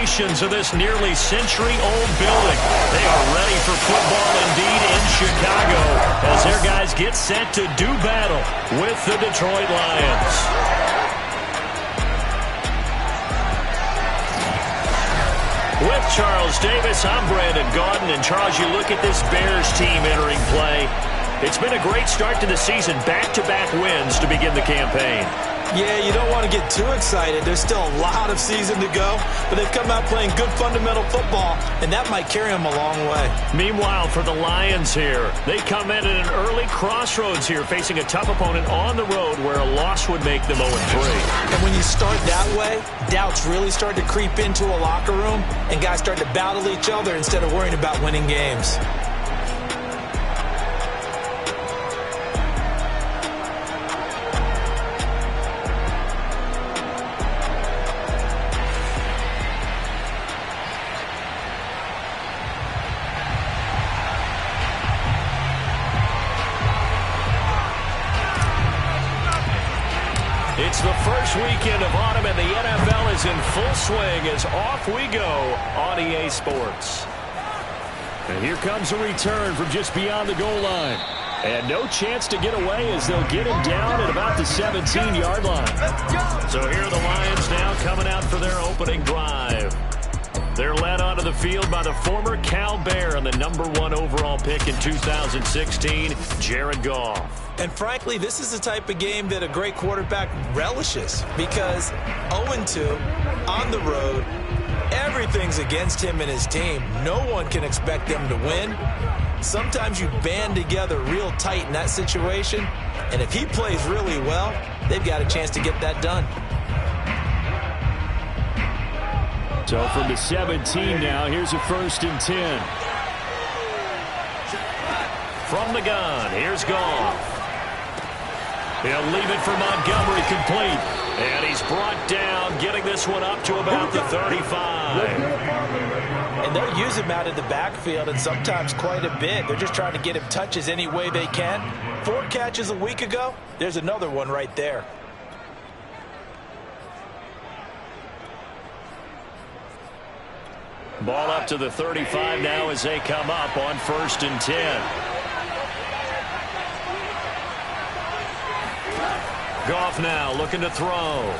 foundations of this nearly century-old building. They are ready for football indeed in Chicago as their guys get set to do battle with the Detroit Lions. With Charles Davis, I'm Brandon Gaudin. And Charles, you look at this Bears team entering play. It's been a great start to the season, back-to-back wins to begin the campaign. Yeah, you don't want to get too excited. There's still a lot of season to go, but they've come out playing good fundamental football, and that might carry them a long way. Meanwhile, for the Lions here, they come in at an early crossroads here, facing a tough opponent on the road where a loss would make them 0-3. And when you start that way, doubts really start to creep into a locker room, and guys start to battle each other instead of worrying about winning games. It's the first weekend of autumn, and the NFL is in full swing as off we go on EA Sports. And here comes a return from just beyond the goal line. And no chance to get away as they'll get him down at about the 17-yard line. So here are the Lions now coming out for their opening drive. They're led onto the field by the former Cal Bear and the #1 overall pick in 2016, Jared Goff. And frankly, this is the type of game that a great quarterback relishes because 0-2 on the road, everything's against him and his team. No one can expect them to win. Sometimes you band together real tight in that situation, and if he plays really well, they've got a chance to get that done. So from the 17 now, here's a 1st and 10. From the gun, here's Goff. He'll leave it for Montgomery complete. And he's brought down, getting this one up to about the 35. And they'll use him out in the backfield, and sometimes quite a bit. They're just trying to get him touches any way they can. 4 catches a week ago. There's another one right there. Ball up to the 35 now as they come up on 1st and 10. Goff now looking to throw.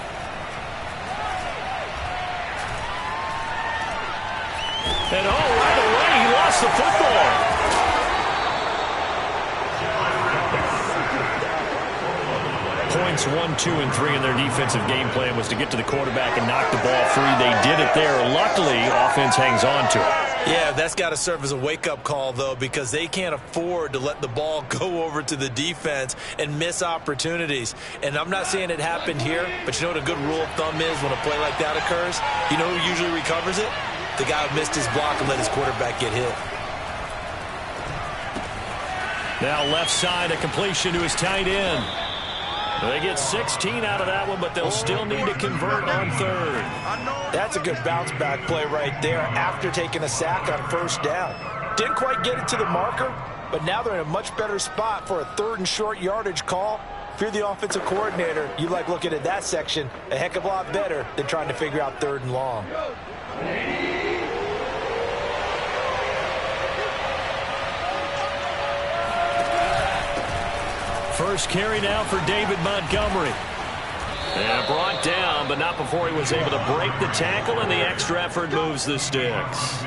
And right away, he lost the football. Points 1, 2, and 3 in their defensive game plan was to get to the quarterback and knock the ball free. They did it there. Luckily, offense hangs on to it. Yeah, that's got to serve as a wake-up call, though, because they can't afford to let the ball go over to the defense and miss opportunities. And I'm not saying it happened here, but you know what a good rule of thumb is when a play like that occurs? You know who usually recovers it? The guy who missed his block and let his quarterback get hit. Now left side, a completion to his tight end. They get 16 out of that one, but they'll still need to convert on 3rd. That's a good bounce-back play right there after taking a sack on 1st down. Didn't quite get it to the marker, but now they're in a much better spot for a 3rd and short yardage call. If you're the offensive coordinator, you like looking at that section a heck of a lot better than trying to figure out 3rd and long. First carry now for David Montgomery. And brought down, but not before he was able to break the tackle, and the extra effort moves the sticks.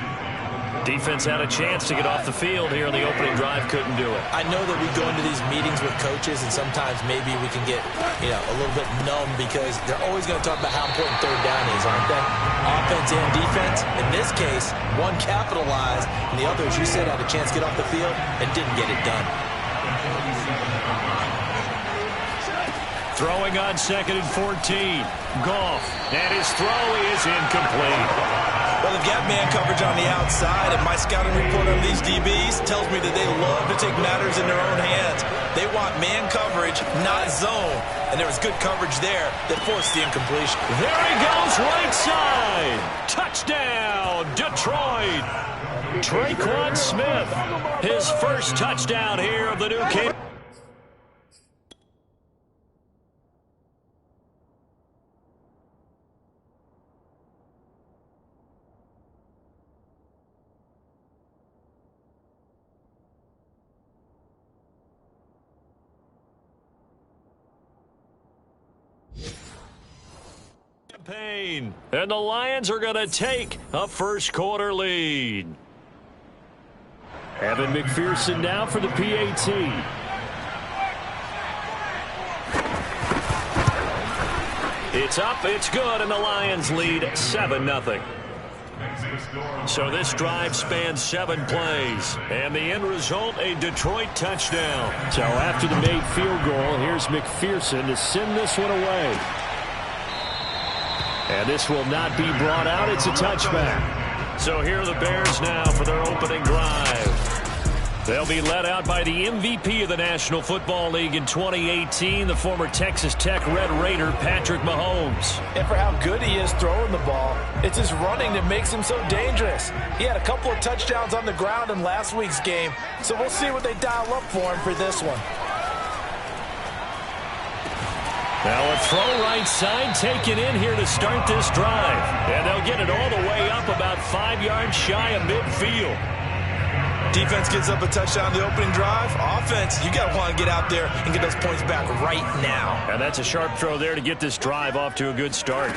Defense had a chance to get off the field here in the opening drive, couldn't do it. I know that we go into these meetings with coaches, and sometimes maybe we can get, a little bit numb because they're always going to talk about how important 3rd down is, aren't they? Offense and defense. In this case, one capitalized, and the other, as you said, had a chance to get off the field and didn't get it done. Throwing on 2nd and 14. Goff, and his throw is incomplete. Well, they've got man coverage on the outside, and my scouting report on these DBs tells me that they love to take matters in their own hands. They want man coverage, not zone. And there was good coverage there that forced the incompletion. There he goes, right side. Touchdown, Detroit. Traquan Smith, his first touchdown here of the new game. Pain. And the Lions are going to take a first-quarter lead. Evan McPherson now for the PAT. It's up, it's good, and the Lions lead 7-0. So this drive spans 7 plays, and the end result, a Detroit touchdown. So after the made field goal, here's McPherson to send this one away. And this will not be brought out. It's a touchback. So here are the Bears now for their opening drive. They'll be led out by the MVP of the National Football League in 2018, the former Texas Tech Red Raider, Patrick Mahomes. And for how good he is throwing the ball, it's his running that makes him so dangerous. He had a couple of touchdowns on the ground in last week's game, so we'll see what they dial up for him for this one. Now a throw right side taken in here to start this drive. And they'll get it all the way up about 5 yards shy of midfield. Defense gets up a touchdown the opening drive. Offense, you got to want to get out there and get those points back right now. And that's a sharp throw there to get this drive off to a good start.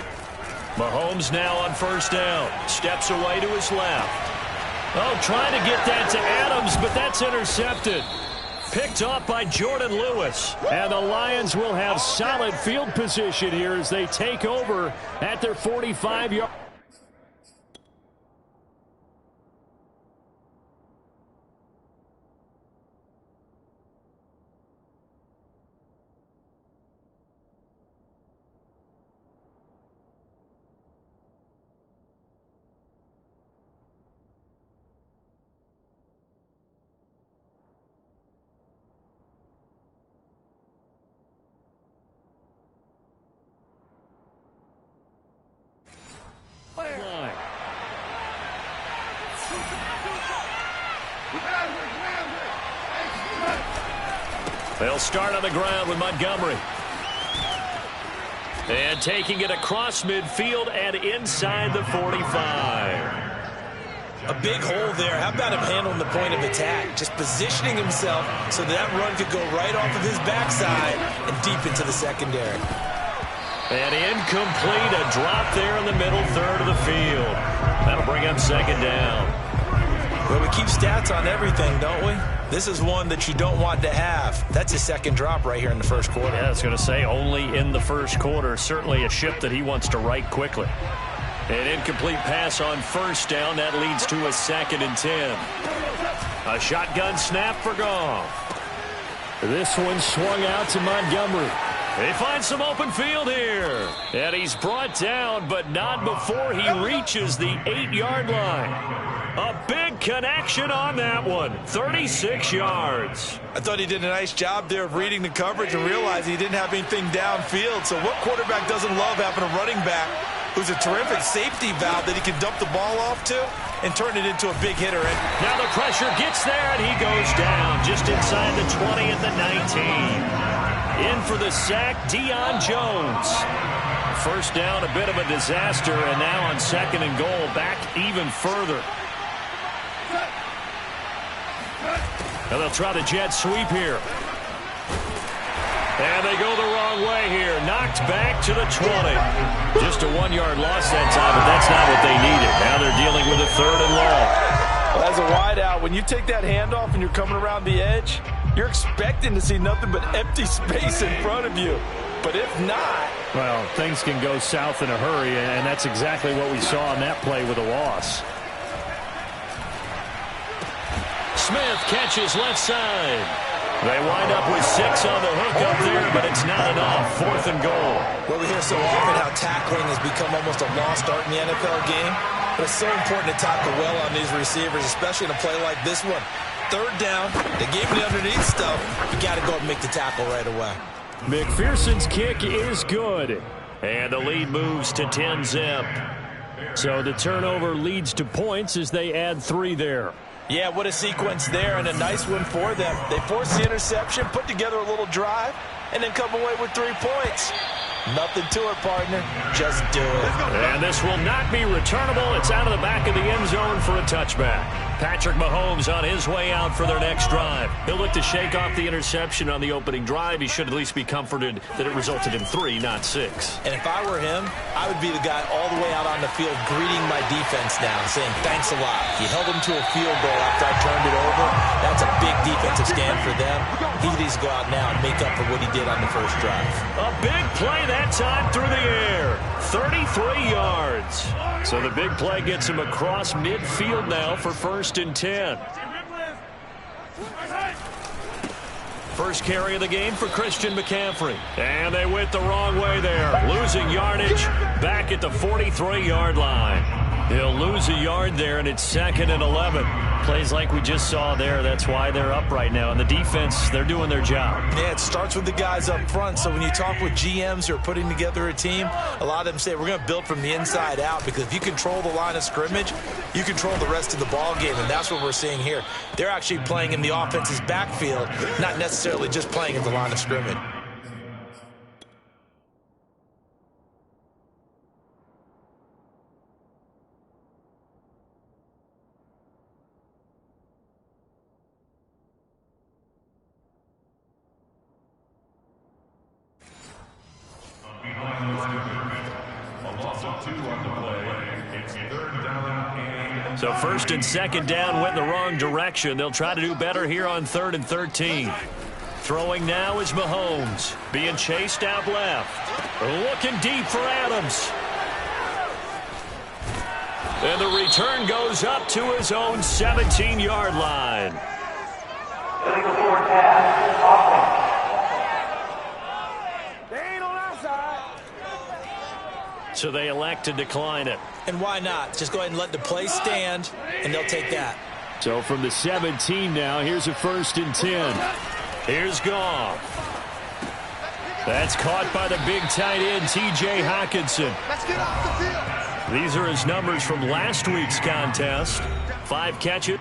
Mahomes now on first down. Steps away to his left. Oh, trying to get that to Adams, but that's intercepted. Picked off by Jordan Lewis. And the Lions will have solid field position here as they take over at their 45-yard. They'll start on the ground with Montgomery. And taking it across midfield and inside the 45. A big hole there. How about him handling the point of attack? Just positioning himself so that run could go right off of his backside and deep into the secondary. And incomplete. A drop there in the middle third of the field. That'll bring up second down. Well, we keep stats on everything, don't we? This is one that you don't want to have. That's his second drop right here in the first quarter. Yeah, I was going to say only in the first quarter. Certainly a ship that he wants to right quickly. An incomplete pass on first down. That leads to a 2nd and 10. A shotgun snap for Goff. This one swung out to Montgomery. They find some open field here. And he's brought down, but not before he reaches the 8-yard line. A big connection on that one. 36 yards. I thought he did a nice job there of reading the coverage and realizing he didn't have anything downfield. So what quarterback doesn't love having a running back who's a terrific safety valve that he can dump the ball off to and turn it into a big hitter? And now the pressure gets there, and he goes down just inside the 20 at the 19. In for the sack, Deion Jones. First down, a bit of a disaster, and now on 2nd and goal, back even further. And they'll try the jet sweep here. And they go the wrong way here. Knocked back to the 20. Just a 1-yard loss that time, but that's not what they needed. Now they're dealing with a 3rd and long. Well, as a wideout, when you take that handoff and you're coming around the edge, you're expecting to see nothing but empty space in front of you. But if not... well, things can go south in a hurry, and that's exactly what we saw on that play with a loss. Smith catches left side. They wind up with 6 on the hook up there, but it's not enough. 4th and goal. Well, we hear so often how tackling has become almost a lost art in the NFL game. But it's so important to tackle well on these receivers, especially in a play like this one. 3rd down, they gave me underneath stuff. You got to go and make the tackle right away. McPherson's kick is good. And the lead moves to 10-zip. So the turnover leads to points as they add 3 there. Yeah, what a sequence there, and a nice one for them. They force the interception, put together a little drive, and then come away with 3 points. Nothing to it, partner. Just do it. And this will not be returnable. It's out of the back of the end zone for a touchback. Patrick Mahomes on his way out for their next drive. He'll look to shake off the interception on the opening drive. He should at least be comforted that it resulted in 3, not 6. And if I were him, I would be the guy all the way out on the field greeting my defense now, saying thanks a lot. You held them to a field goal after I turned it over. That's a big defensive stand for them. He needs to go out now and make up for what he did on the first drive. A big play that time through the air. 33 yards. So the big play gets him across midfield now for 1st and 10. First carry of the game for Christian McCaffrey. And they went the wrong way there. Losing yardage back at the 43-yard line. He'll lose a yard there, and it's 2nd and 11. Plays like we just saw there. That's why they're up right now. And the defense, they're doing their job. Yeah, it starts with the guys up front. So when you talk with GMs who are putting together a team, a lot of them say we're going to build from the inside out, because if you control the line of scrimmage, you control the rest of the ball game, and that's what we're seeing here. They're actually playing in the offense's backfield, not necessarily just playing at the line of scrimmage. So 1st and 2nd down went in the wrong direction. They'll try to do better here on 3rd and 13. Throwing now is Mahomes. Being chased out left. Looking deep for Adams. And the return goes up to his own 17-yard line. Illegal forward pass. So they elect to decline it. And why not? Just go ahead and let the play stand, and they'll take that. So from the 17 now, here's a 1st and 10. Here's Goff. That's caught by the big tight end, T.J. Hockenson. Let's get off the field. These are his numbers from last week's contest. 5 catches.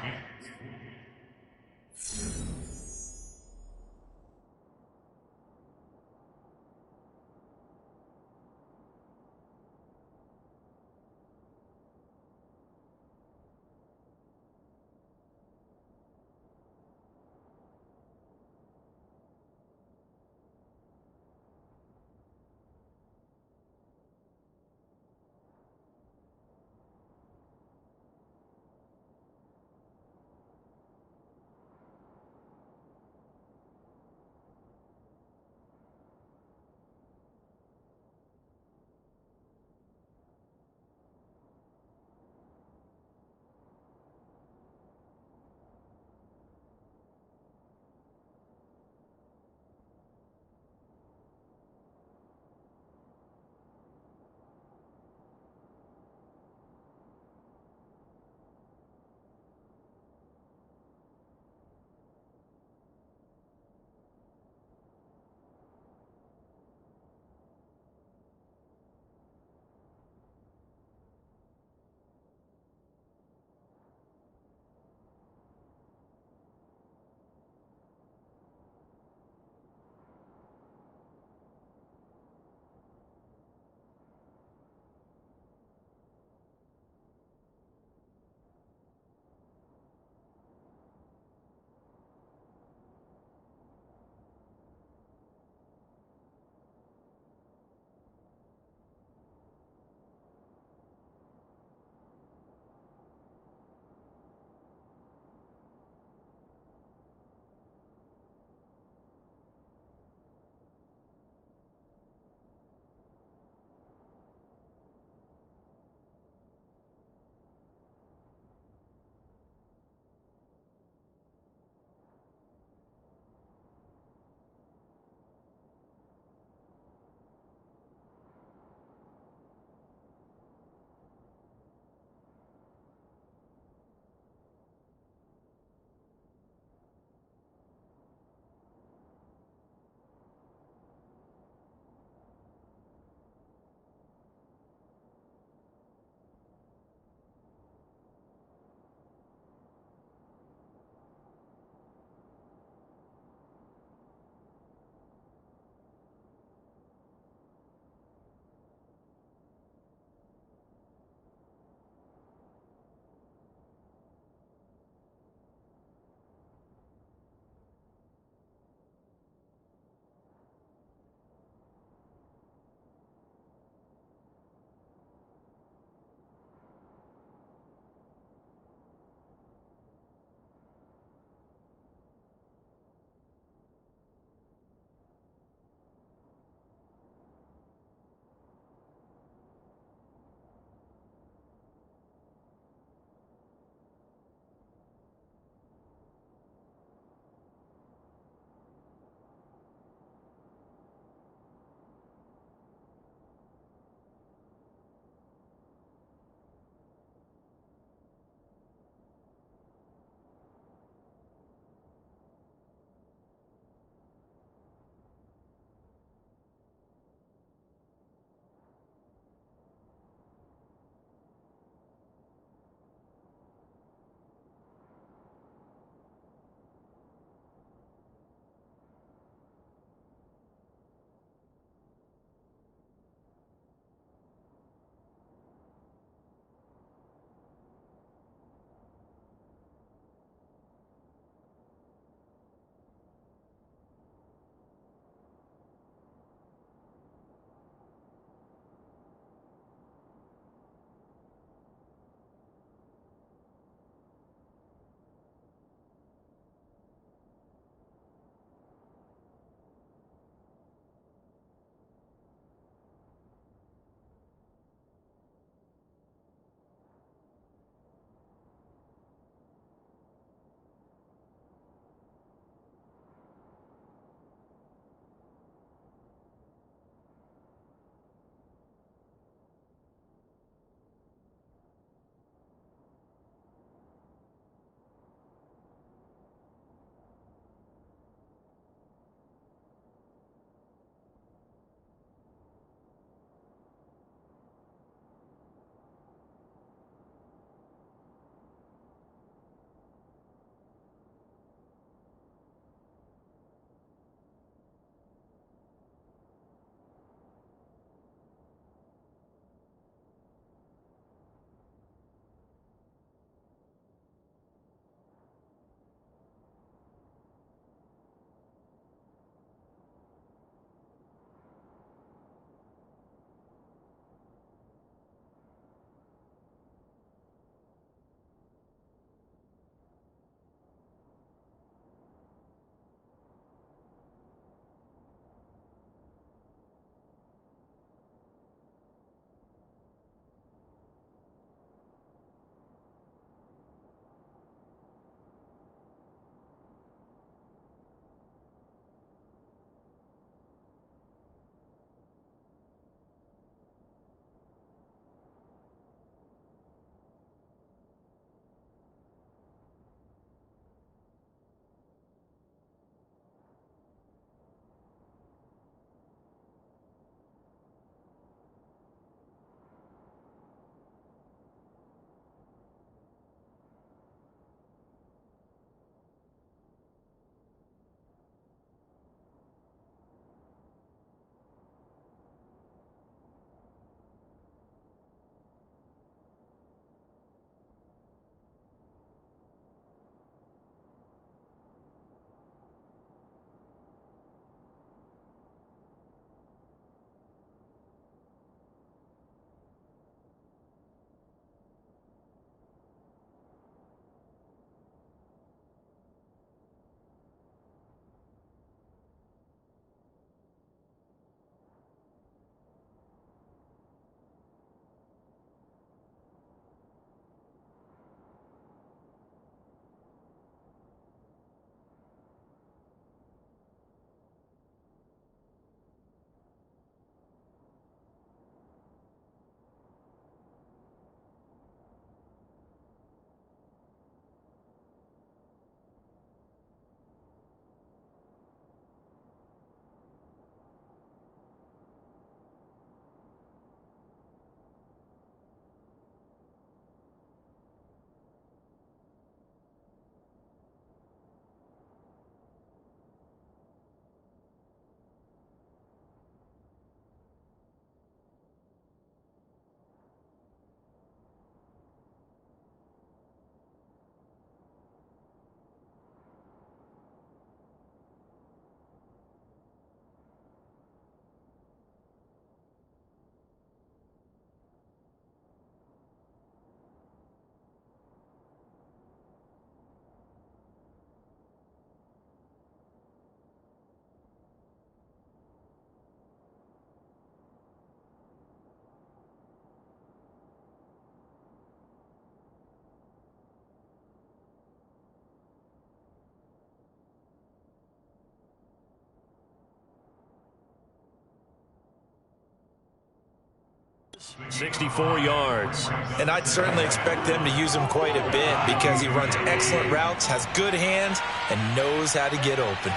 64 yards. And I'd certainly expect them to use him quite a bit because he runs excellent routes, has good hands, and knows how to get open.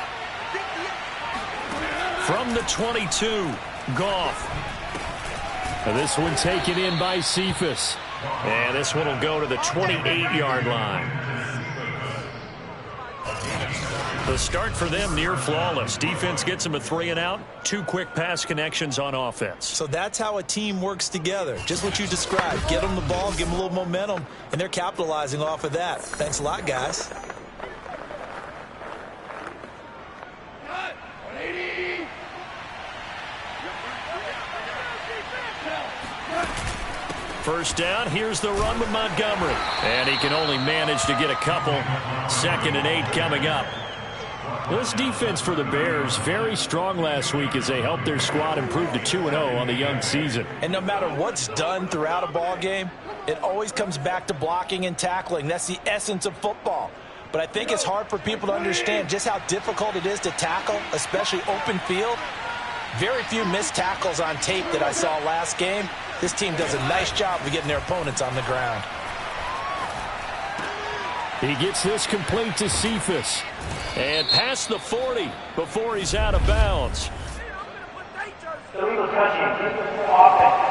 From the 22, Goff. This one taken in by Cephas. And this one will go to the 28-yard line. The start for them near flawless. Defense gets them a 3-and-out. 2 quick pass connections on offense. So that's how a team works together. Just what you described. Get them the ball, give them a little momentum, and they're capitalizing off of that. Thanks a lot, guys. First down, here's the run with Montgomery. And he can only manage to get a couple. 2nd and 8 coming up. This defense for the Bears, very strong last week as they helped their squad improve to 2-0 on the young season. And no matter what's done throughout a ball game, it always comes back to blocking and tackling. That's the essence of football. But I think it's hard for people to understand just how difficult it is to tackle, especially open field. Very few missed tackles on tape that I saw last game. This team does a nice job of getting their opponents on the ground. He gets this complete to Cephas. And past the 40 before he's out of bounds. Illegal touching. Offense.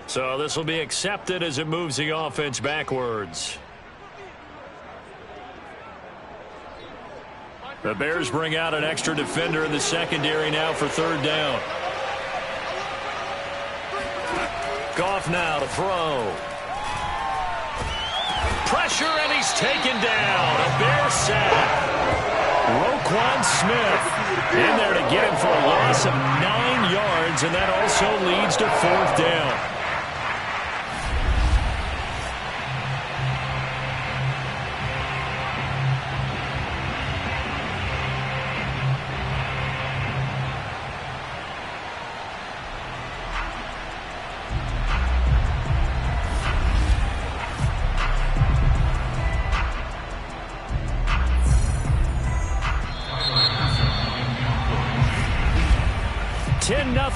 So this will be accepted as it moves the offense backwards. The Bears bring out an extra defender in the secondary now for 3rd down. Goff now to throw. Pressure, and he's taken down. A Bear sack. Roquan Smith in there to get him for a loss of 9 yards, and that also leads to 4th down.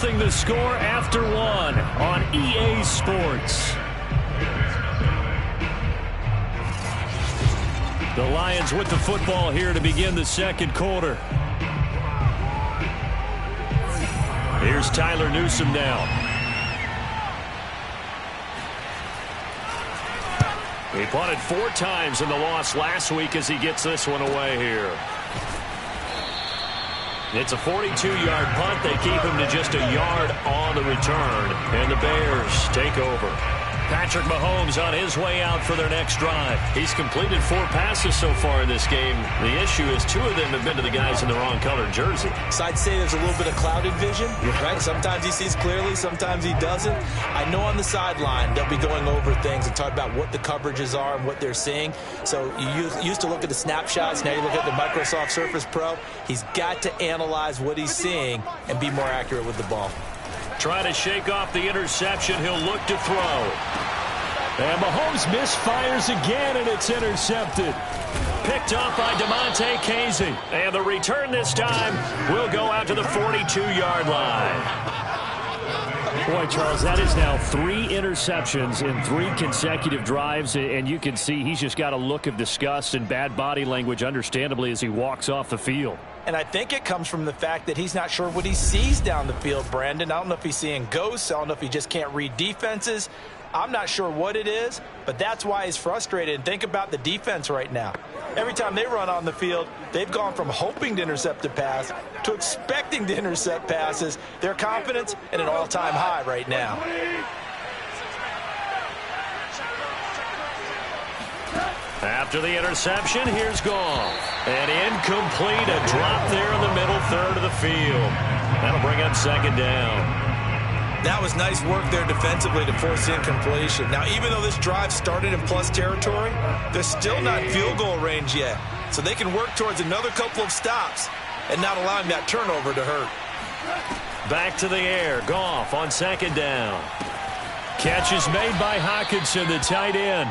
The score after 1 on EA Sports. The Lions with the football here to begin the 2nd quarter. Here's Tyler Newsome now. He punted 4 times in the loss last week as he gets this one away here. It's a 42-yard punt. They keep him to just a yard on the return. And the Bears take over. Patrick Mahomes on his way out for their next drive. He's completed 4 passes so far in this game. The issue is 2 of them have been to the guys in the wrong colored jersey. So I'd say there's a little bit of clouded vision, right? Sometimes he sees clearly, sometimes he doesn't. I know on the sideline they'll be going over things and talk about what the coverages are and what they're seeing. So you used to look at the snapshots, now you look at the Microsoft Surface Pro. He's got to analyze what he's seeing and be more accurate with the ball. Trying to shake off the interception. He'll look to throw. And Mahomes misfires again, and it's intercepted. Picked up by DeMonte Casey. And the return this time will go out to the 42-yard line. Boy, Charles, that is now 3 interceptions in 3 consecutive drives, and you can see he's just got a look of disgust and bad body language, understandably, as he walks off the field. And I think it comes from the fact that he's not sure what he sees down the field, Brandon. I don't know if he's seeing ghosts. I don't know if he just can't read defenses. I'm not sure what it is, but that's why he's frustrated. And think about the defense right now. Every time they run on the field, they've gone from hoping to intercept a pass to expecting to intercept passes. Their confidence at an all-time high right now. After the interception, here's Goff. And incomplete, a drop there in the middle third of the field. That'll bring up 2nd down. That was nice work there defensively to force incompletion. Now, even though this drive started in plus territory, they're still not field goal range yet. So they can work towards another couple of stops and not allowing that turnover to hurt. Back to the air. Goff on 2nd down. Catch is made by Hockenson, the tight end.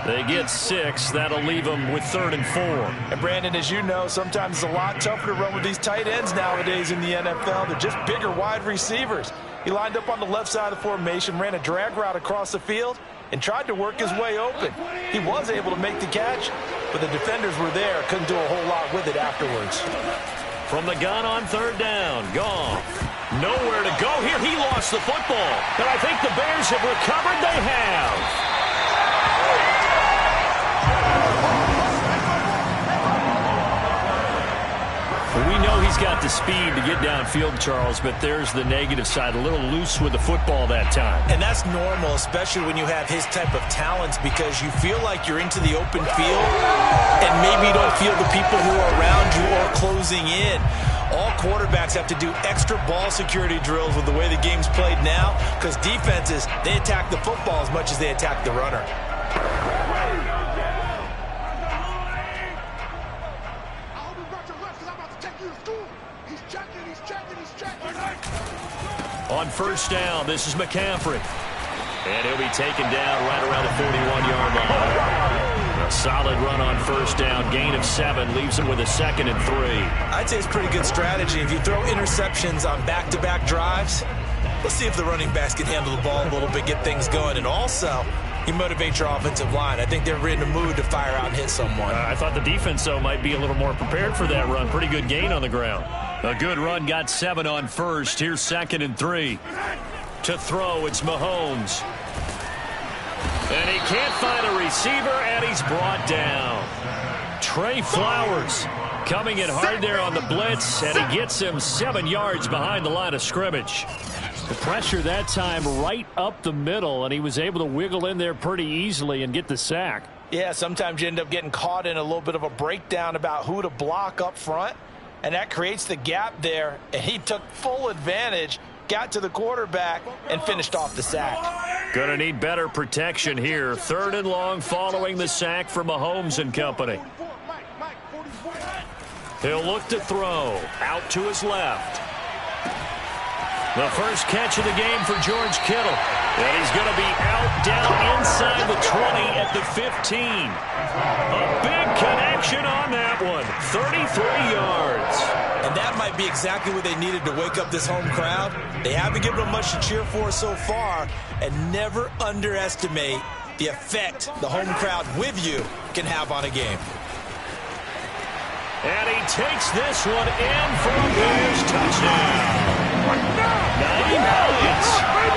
They get 6. That'll leave them with 3rd and 4. And Brandon, as you know, sometimes it's a lot tougher to run with these tight ends nowadays in the NFL. They're just bigger wide receivers. He lined up on the left side of the formation, ran a drag route across the field, and tried to work his way open. He was able to make the catch, but the defenders were there. Couldn't do a whole lot with it afterwards. From the gun on 3rd down, Goff. Nowhere to go here. He lost the football. And I think the Bears have recovered. They have. We know he's got the speed to get downfield, Charles, but there's the negative side. A little loose with the football that time. And that's normal, especially when you have his type of talents, because you feel like you're into the open field and maybe you don't feel the people who are around you or closing in. All quarterbacks have to do extra ball security drills with the way the game's played now, because defenses, they attack the football as much as they attack the runner. On 1st down, this is McCaffrey. And he'll be taken down right around the 41-yard line. A solid run on 1st down. Gain of 7 leaves him with a 2nd and 3. I'd say it's pretty good strategy. If you throw interceptions on back-to-back drives, let's see if the running backs can handle the ball a little bit, get things going. And also, you motivate your offensive line. I think they're in the mood to fire out and hit someone. I thought the defense, though, might be a little more prepared for that run. Pretty good gain on the ground. A good run, got 7 on 1st. Here's 2nd and 3. To throw, it's Mahomes. And he can't find a receiver, and he's brought down. Trey Flowers coming in hard there on the blitz, and he gets him 7 yards behind the line of scrimmage. The pressure that time right up the middle, and he was able to wiggle in there pretty easily and get the sack. Yeah, sometimes you end up getting caught in a little bit of a breakdown about who to block up front, and that creates the gap there, and he took full advantage, got to the quarterback, and finished off the sack. Gonna need better protection here. 3rd and long following the sack from Mahomes and company. He'll look to throw. Out to his left. The first catch of the game for George Kittle. And he's going to be out down inside the 20 at the 15. A big connection on that one. 33 yards. And that might be exactly what they needed to wake up this home crowd. They haven't given them much to cheer for so far. And never underestimate the effect the home crowd with you can have on a game. And he takes this one in for a Bears touchdown. 99.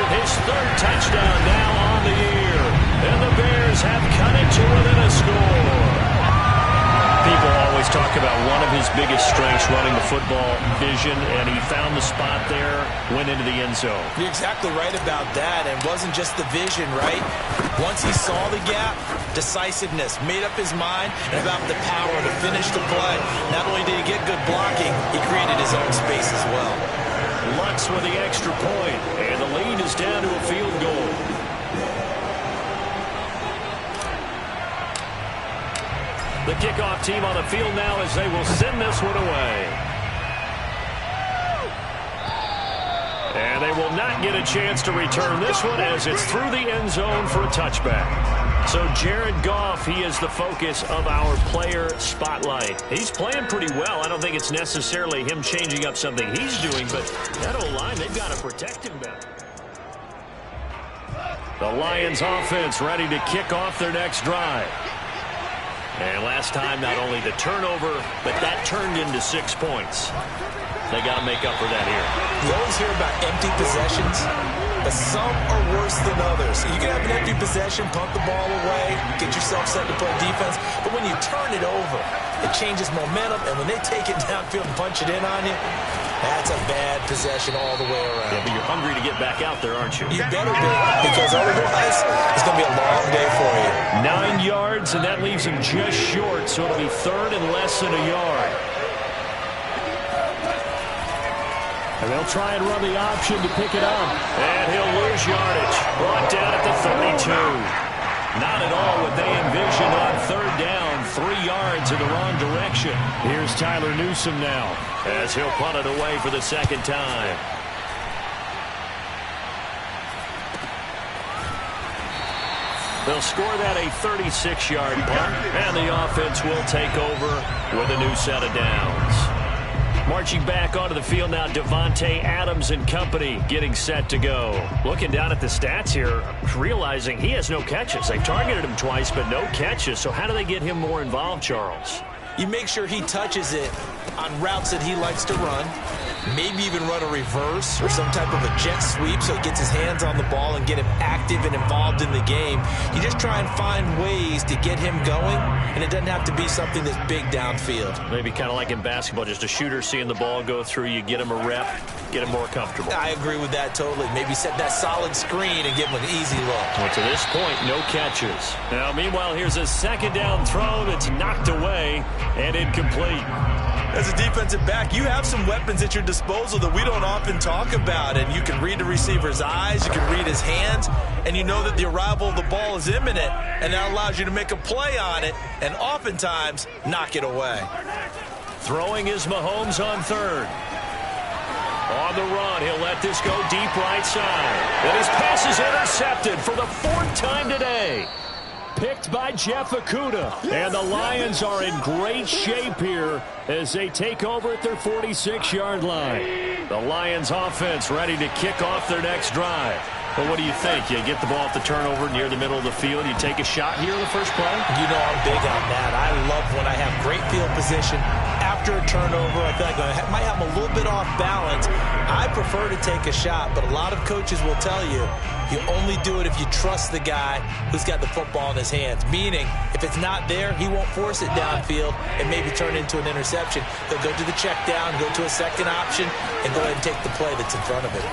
His 3rd touchdown now on the year. And the Bears have cut it to within a score. People always talk about one of his biggest strengths, running the football, vision, and he found the spot there, went into the end zone. You're exactly right about that, and it wasn't just the vision, right? Once he saw the gap, decisiveness, made up his mind, and about the power to finish the play. Not only did he get good blocking, he created his own space as well. Lutz with the extra point, and the lead is down to a field goal. The kickoff team on the field now as they will send this one away. And they will not get a chance to return this one as it's through the end zone for a touchback. So Jared Goff, he is the focus of our player spotlight. He's playing pretty well. I don't think it's necessarily him changing up something he's doing, but that O-line, they've got to protect him better. The Lions offense ready to kick off their next drive. And last time, not only the turnover, but that turned into 6 points. They got to make up for that here. You always hear about empty possessions, but some are worse than others. You can have an empty possession, punt the ball away, get yourself set to play defense, but when you turn it over, it changes momentum, and when they take it downfield and punch it in on you, that's a bad possession all the way around. Yeah, but you're hungry to get back out there, aren't you? You better be, because otherwise, it's going to be a long day for you. 9 yards, and that leaves him just short, so it'll be 3rd and less than a yard. And they'll try and run the option to pick it up. And he'll lose yardage. Brought down at the 32. Not at all what they envisioned on 3rd down. 3 yards in the wrong direction. Here's Tyler Newsome now as he'll punt it away for the 2nd time. They'll score that a 36-yard punt, and the offense will take over with a new set of downs. Marching back onto the field now, Davante Adams and company getting set to go. Looking down at the stats here, realizing he has no catches. They've targeted him twice, but no catches. So how do they get him more involved, Charles? You make sure he touches it on routes that he likes to run. Maybe even run a reverse or some type of a jet sweep so he gets his hands on the ball and get him active and involved in the game. You just try and find ways to get him going, and it doesn't have to be something that's big downfield. Maybe kind of like in basketball, just a shooter seeing the ball go through, you get him a rep, get him more comfortable. I agree with that totally. Maybe set that solid screen and give him an easy look. Well, to this point, no catches. Now, meanwhile, here's a second down throw that's knocked away and incomplete. As a defensive back, you have some weapons at your disposal that we don't often talk about, and you can read the receiver's eyes, you can read his hands, and you know that the arrival of the ball is imminent, and that allows you to make a play on it and oftentimes knock it away. Throwing is Mahomes on third. On the run, he'll let this go deep right side. And his pass is intercepted for the fourth time today. Picked by Jeff Okudah. And the Lions are in great shape here as they take over at their 46-yard line. The Lions offense ready to kick off their next drive. Well, what do you think? You get the ball at the turnover near the middle of the field. You take a shot here in the first play? You know I'm big on that. I love when I have great field position. After a turnover, I feel like I might have a little bit off balance. I prefer to take a shot, but a lot of coaches will tell you, you only do it if you trust the guy who's got the football in his hands. Meaning, if it's not there, he won't force it downfield and maybe turn it into an interception. He'll go to the check down, go to a second option, and go ahead and take the play that's in front of him.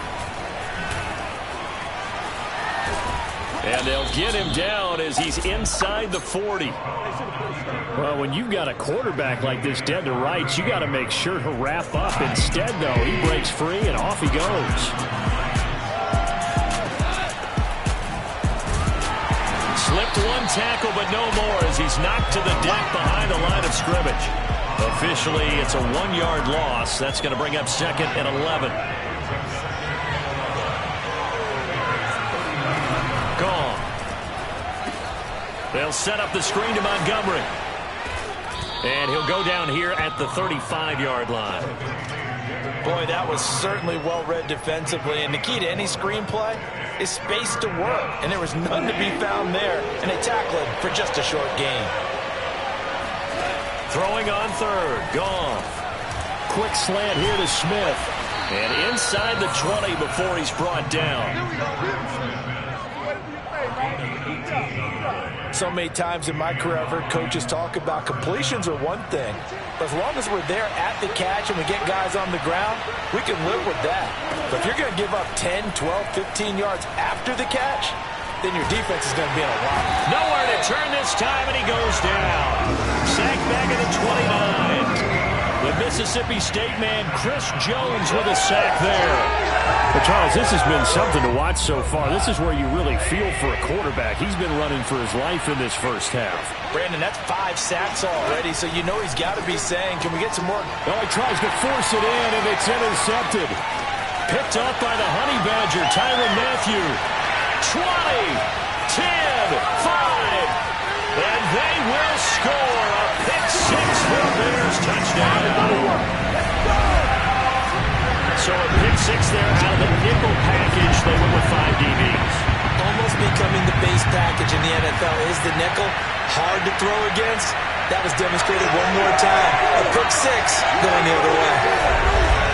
And they'll get him down as he's inside the 40. Well, when you've got a quarterback like this dead to rights, you got to make sure to wrap up. Instead, though, he breaks free and off he goes. Slipped one tackle, but no more as he's knocked to the deck behind the line of scrimmage. Officially, it's a 1-yard loss. That's going to bring up second and 11. Gone. They'll set up the screen to Montgomery. And he'll go down here at the 35-yard line. Boy, that was certainly well-read defensively. And the key to any screenplay is space to work. And there was none to be found there. And they tackled him for just a short gain. Throwing on third. Gone. Quick slant here to Smith. And inside the 20 before he's brought down. So many times in my career I've heard coaches talk about completions are one thing, but as long as we're there at the catch and we get guys on the ground, we can live with that. But if you're going to give up 10, 12, 15 yards after the catch, then your defense is going to be in a lot. Nowhere to turn this time, and he goes down. Sacked back at the 29. The Mississippi State man, Chris Jones, with a sack there. Well, Charles, this has been something to watch so far. This is where you really feel for a quarterback. He's been running for his life in this first half. Brandon, that's 5 sacks already, so you know he's got to be saying, can we get some more? Well, he tries to force it in, and it's intercepted. Picked up by the Honey Badger, Tyrann Mathieu. 20, 10, 5, and they will score a pick 6 for the Bears touchdown. So a pick 6 there out of the nickel package. They went with 5 DBs. Almost becoming the base package in the NFL is the nickel. Hard to throw against. That was demonstrated one more time. A pick 6 going the other way.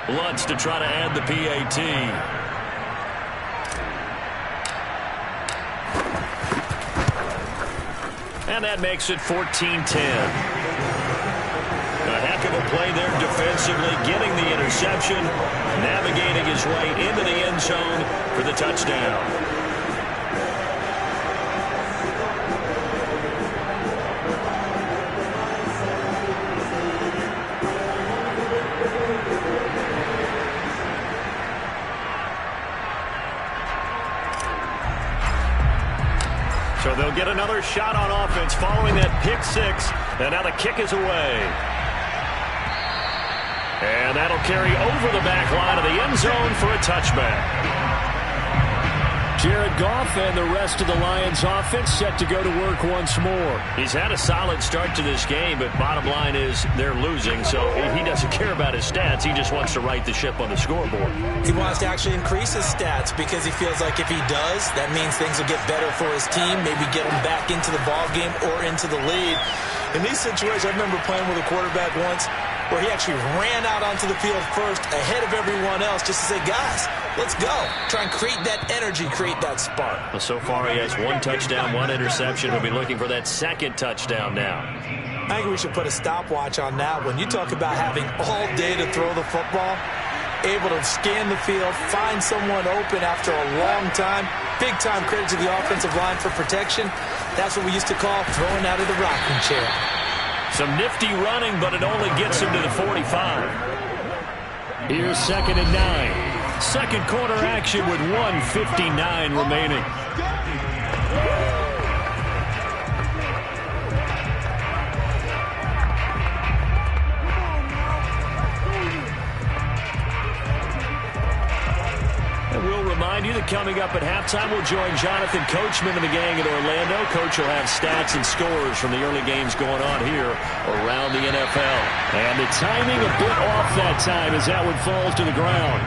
Lutz to try to add the PAT. And that makes it 14-10. A heck of a play there defensively, getting the interception, navigating his way into the end zone for the touchdown. They'll get another shot on offense following that pick six. And now the kick is away. And that'll carry over the back line of the end zone for a touchback. Jared Goff and the rest of the Lions offense set to go to work once more. He's had a solid start to this game, but bottom line is they're losing, so he doesn't care about his stats. He just wants to right the ship on the scoreboard. He wants to actually increase his stats because he feels like if he does, that means things will get better for his team, maybe get him back into the ball game or into the lead. In these situations, I remember playing with a quarterback once where he actually ran out onto the field first ahead of everyone else just to say, guys, let's go. Try and create that energy, create that spark. Well, so far he has 1 touchdown, 1 interception. He'll be looking for that second touchdown now. I think we should put a stopwatch on that. When you talk about having all day to throw the football, able to scan the field, find someone open after a long time, big-time credit to the offensive line for protection. That's what we used to call throwing out of the rocking chair. Some nifty running, but it only gets him to the 45. Here's 2nd and 9. Second quarter action with 1:59 remaining. And we'll remind you that coming up at halftime, we'll join Jonathan Coachman and the gang in Orlando. Coach will have stats and scores from the early games going on here around the NFL. And the timing a bit off that time as that one falls to the ground.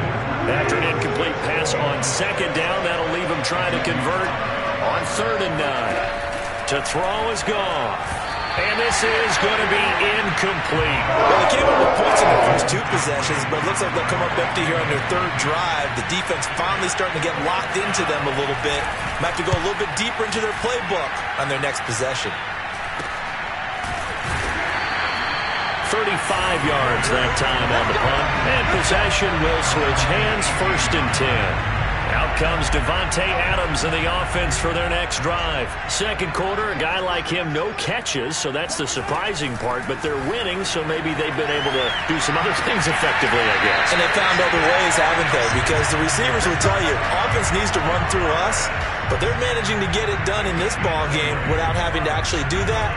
After an incomplete pass on 2nd down, that'll leave him trying to convert on 3rd and 9. To throw is Goff. And this is going to be incomplete. Well, they came up with points in their first 2 possessions, but it looks like they'll come up empty here on their 3rd drive. The defense finally starting to get locked into them a little bit. Might have to go a little bit deeper into their playbook on their next possession. 35 yards that time on the punt. And possession will switch hands, 1st and 10. Out comes Devontae Adams in the offense for their next drive. Second quarter, a guy like him, no catches, so that's the surprising part. But they're winning, so maybe they've been able to do some other things effectively, I guess. And they found other ways, haven't they? Because the receivers will tell you, offense needs to run through us, but they're managing to get it done in this ball game without having to actually do that.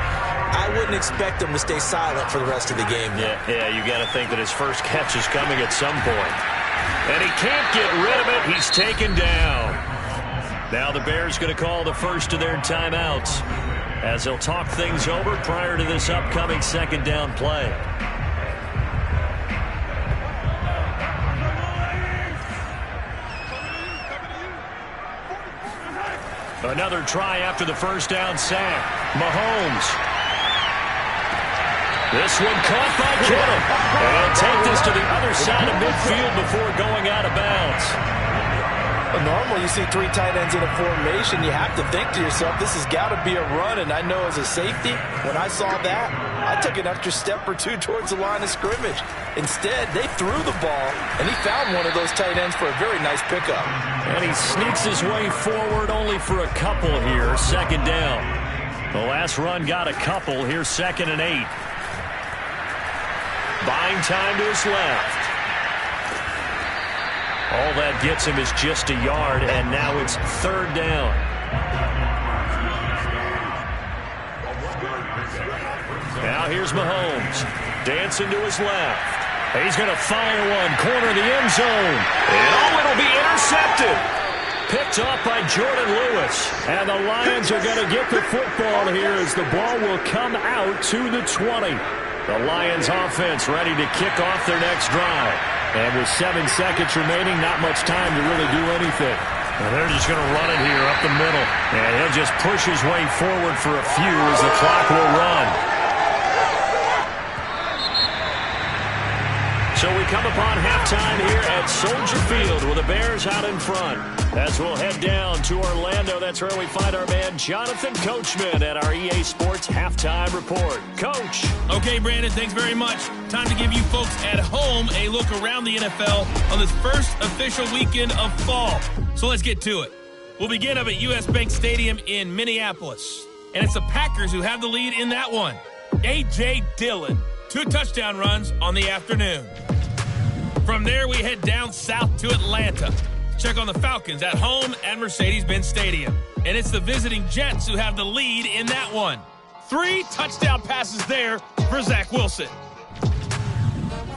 I wouldn't expect them to stay silent for the rest of the game. Yeah, you got to think that his first catch is coming at some point. And he can't get rid of it. He's taken down. Now the Bears going to call the first of their timeouts as they'll talk things over prior to this upcoming 2nd down play. Another try after the first down sack. Mahomes. This one caught by Kittle. And he'll take this to the other side of midfield before going out of bounds. Well, normally you see 3 tight ends in a formation. You have to think to yourself, this has got to be a run. And I know as a safety, when I saw that, I took an extra step or 2 towards the line of scrimmage. Instead, they threw the ball, and he found one of those tight ends for a very nice pickup. And he sneaks his way forward only for a couple here. 2nd down. The last run got a couple. Here's 2nd and 8. Buying time to his left. All that gets him is just a yard, and now it's 3rd down. Now here's Mahomes. Dancing to his left. He's going to fire one. Corner of the end zone. And it'll be intercepted. Picked off by Jordan Lewis. And the Lions are going to get the football here as the ball will come out to the 20. The Lions offense ready to kick off their next drive. And with 7 seconds remaining, not much time to really do anything. And they're just going to run it here up the middle. And he'll just push his way forward for a few as the clock will run. So we come upon halftime here at Soldier Field with the Bears out in front. As we'll head down to Orlando, that's where we find our man Jonathan Coachman at our EA Sports Halftime Report. Coach. Okay, Brandon, thanks very much. Time to give you folks at home a look around the NFL on this first official weekend of fall. So let's get to it. We'll begin up at US Bank Stadium in Minneapolis. And it's the Packers who have the lead in that one. A.J. Dillon, 2 touchdown runs on the afternoon. From there, we head down south to Atlanta. check on the Falcons at home at Mercedes-Benz Stadium. And it's the visiting Jets who have the lead in that one. 3 touchdown passes there for Zach Wilson.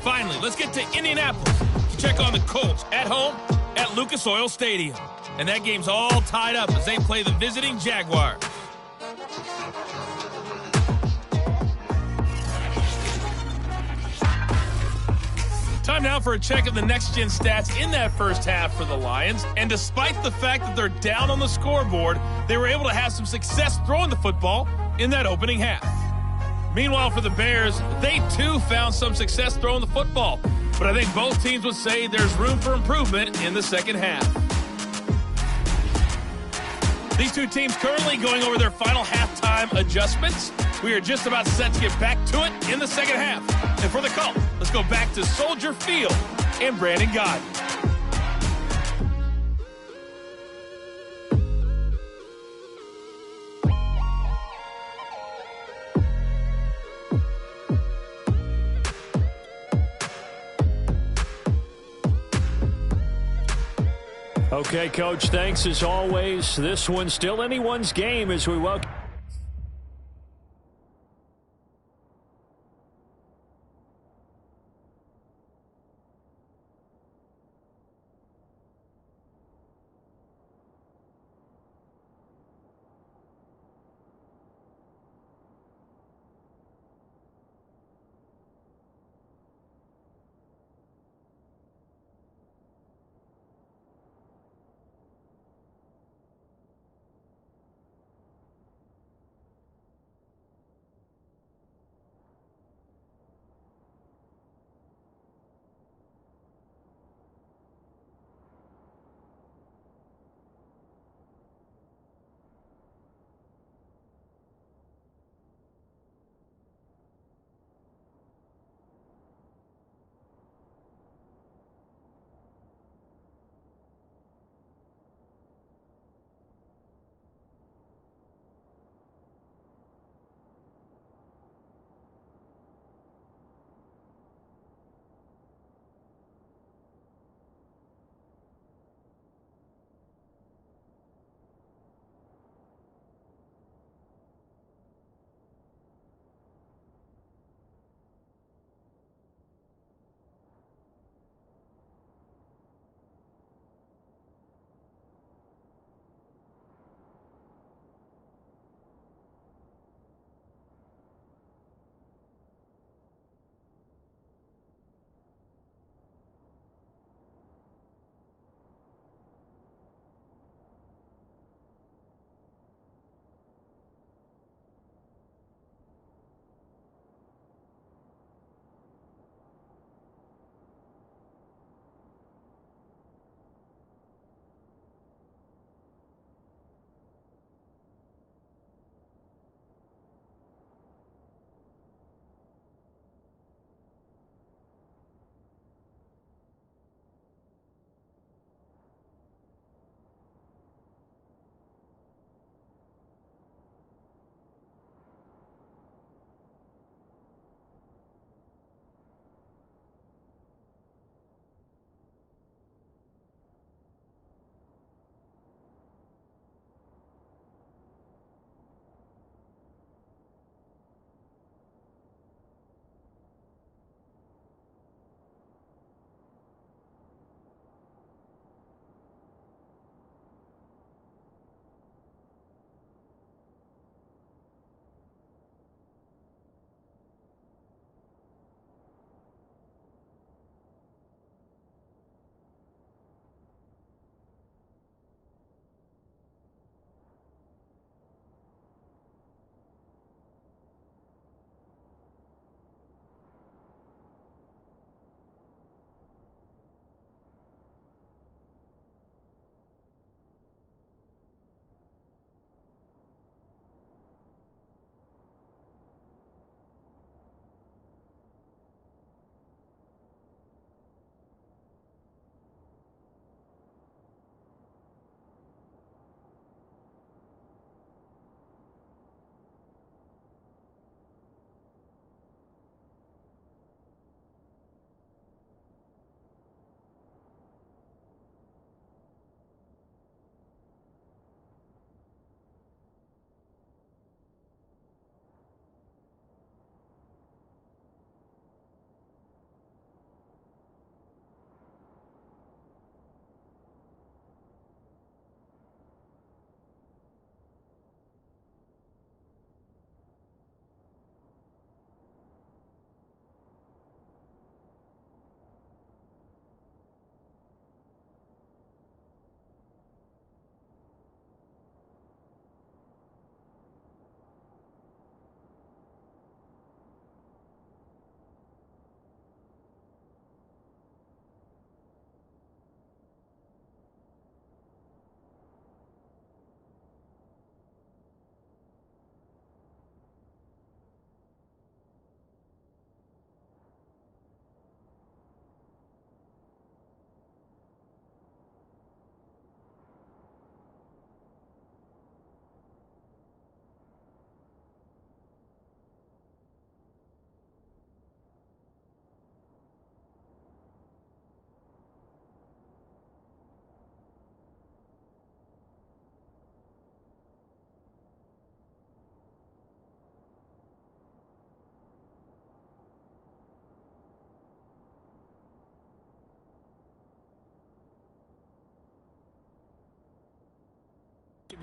Finally, let's get to Indianapolis to check on the Colts at home at Lucas Oil Stadium. And that game's all tied up as they play the visiting Jaguars. Time now for a check of the next-gen stats in that first half for the Lions. And despite the fact that they're down on the scoreboard, they were able to have some success throwing the football in that opening half. Meanwhile, for the Bears, they too found some success throwing the football. But I think both teams would say there's room for improvement in the second half. These two teams currently going over their final halftime adjustments. We are just about set to get back to it in the second half. And for the call, let's go back to Soldier Field and Brandon Gaudin. Okay, Coach, thanks as always. This one's still anyone's game as we welcome.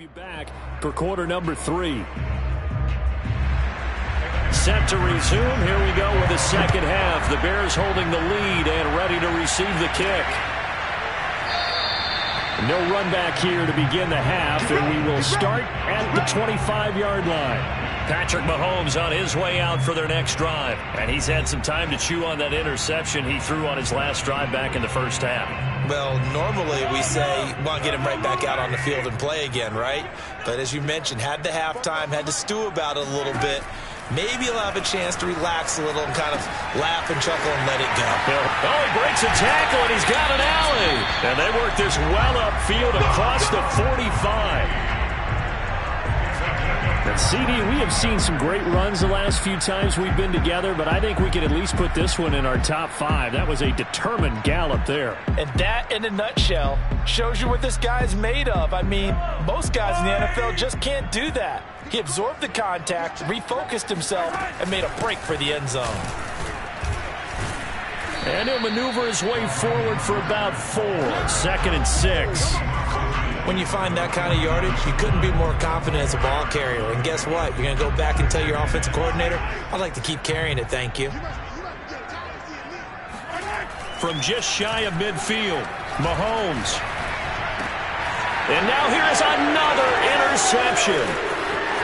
welcome you back for quarter number 3. Set to resume. Here we go with the second half. The Bears holding the lead and ready to receive the kick. No run back here to begin the half, and we will start at the 25-yard line. Patrick Mahomes on his way out for their next drive. And he's had some time to chew on that interception he threw on his last drive back in the first half. Well, normally we say, well, get him right back out on the field and play again, right? But as you mentioned, had the halftime, had to stew about it a little bit. Maybe he'll have a chance to relax a little and kind of laugh and chuckle and let it go. Oh, he breaks a tackle, and he's got an alley. And they work this well upfield across the 45. And CD, we have seen some great runs the last few times we've been together, but I think we can at least put this one in our top 5. That was a determined gallop there. And that, in a nutshell, shows you what this guy's made of. I mean, most guys in the NFL just can't do that. He absorbed the contact, refocused himself, and made a break for the end zone. And he'll maneuver his way forward for about 4. 2nd and 6. When you find that kind of yardage, you couldn't be more confident as a ball carrier. And guess what? You're going to go back and tell your offensive coordinator, I'd like to keep carrying it, thank you. From just shy of midfield, Mahomes. And now here's another interception.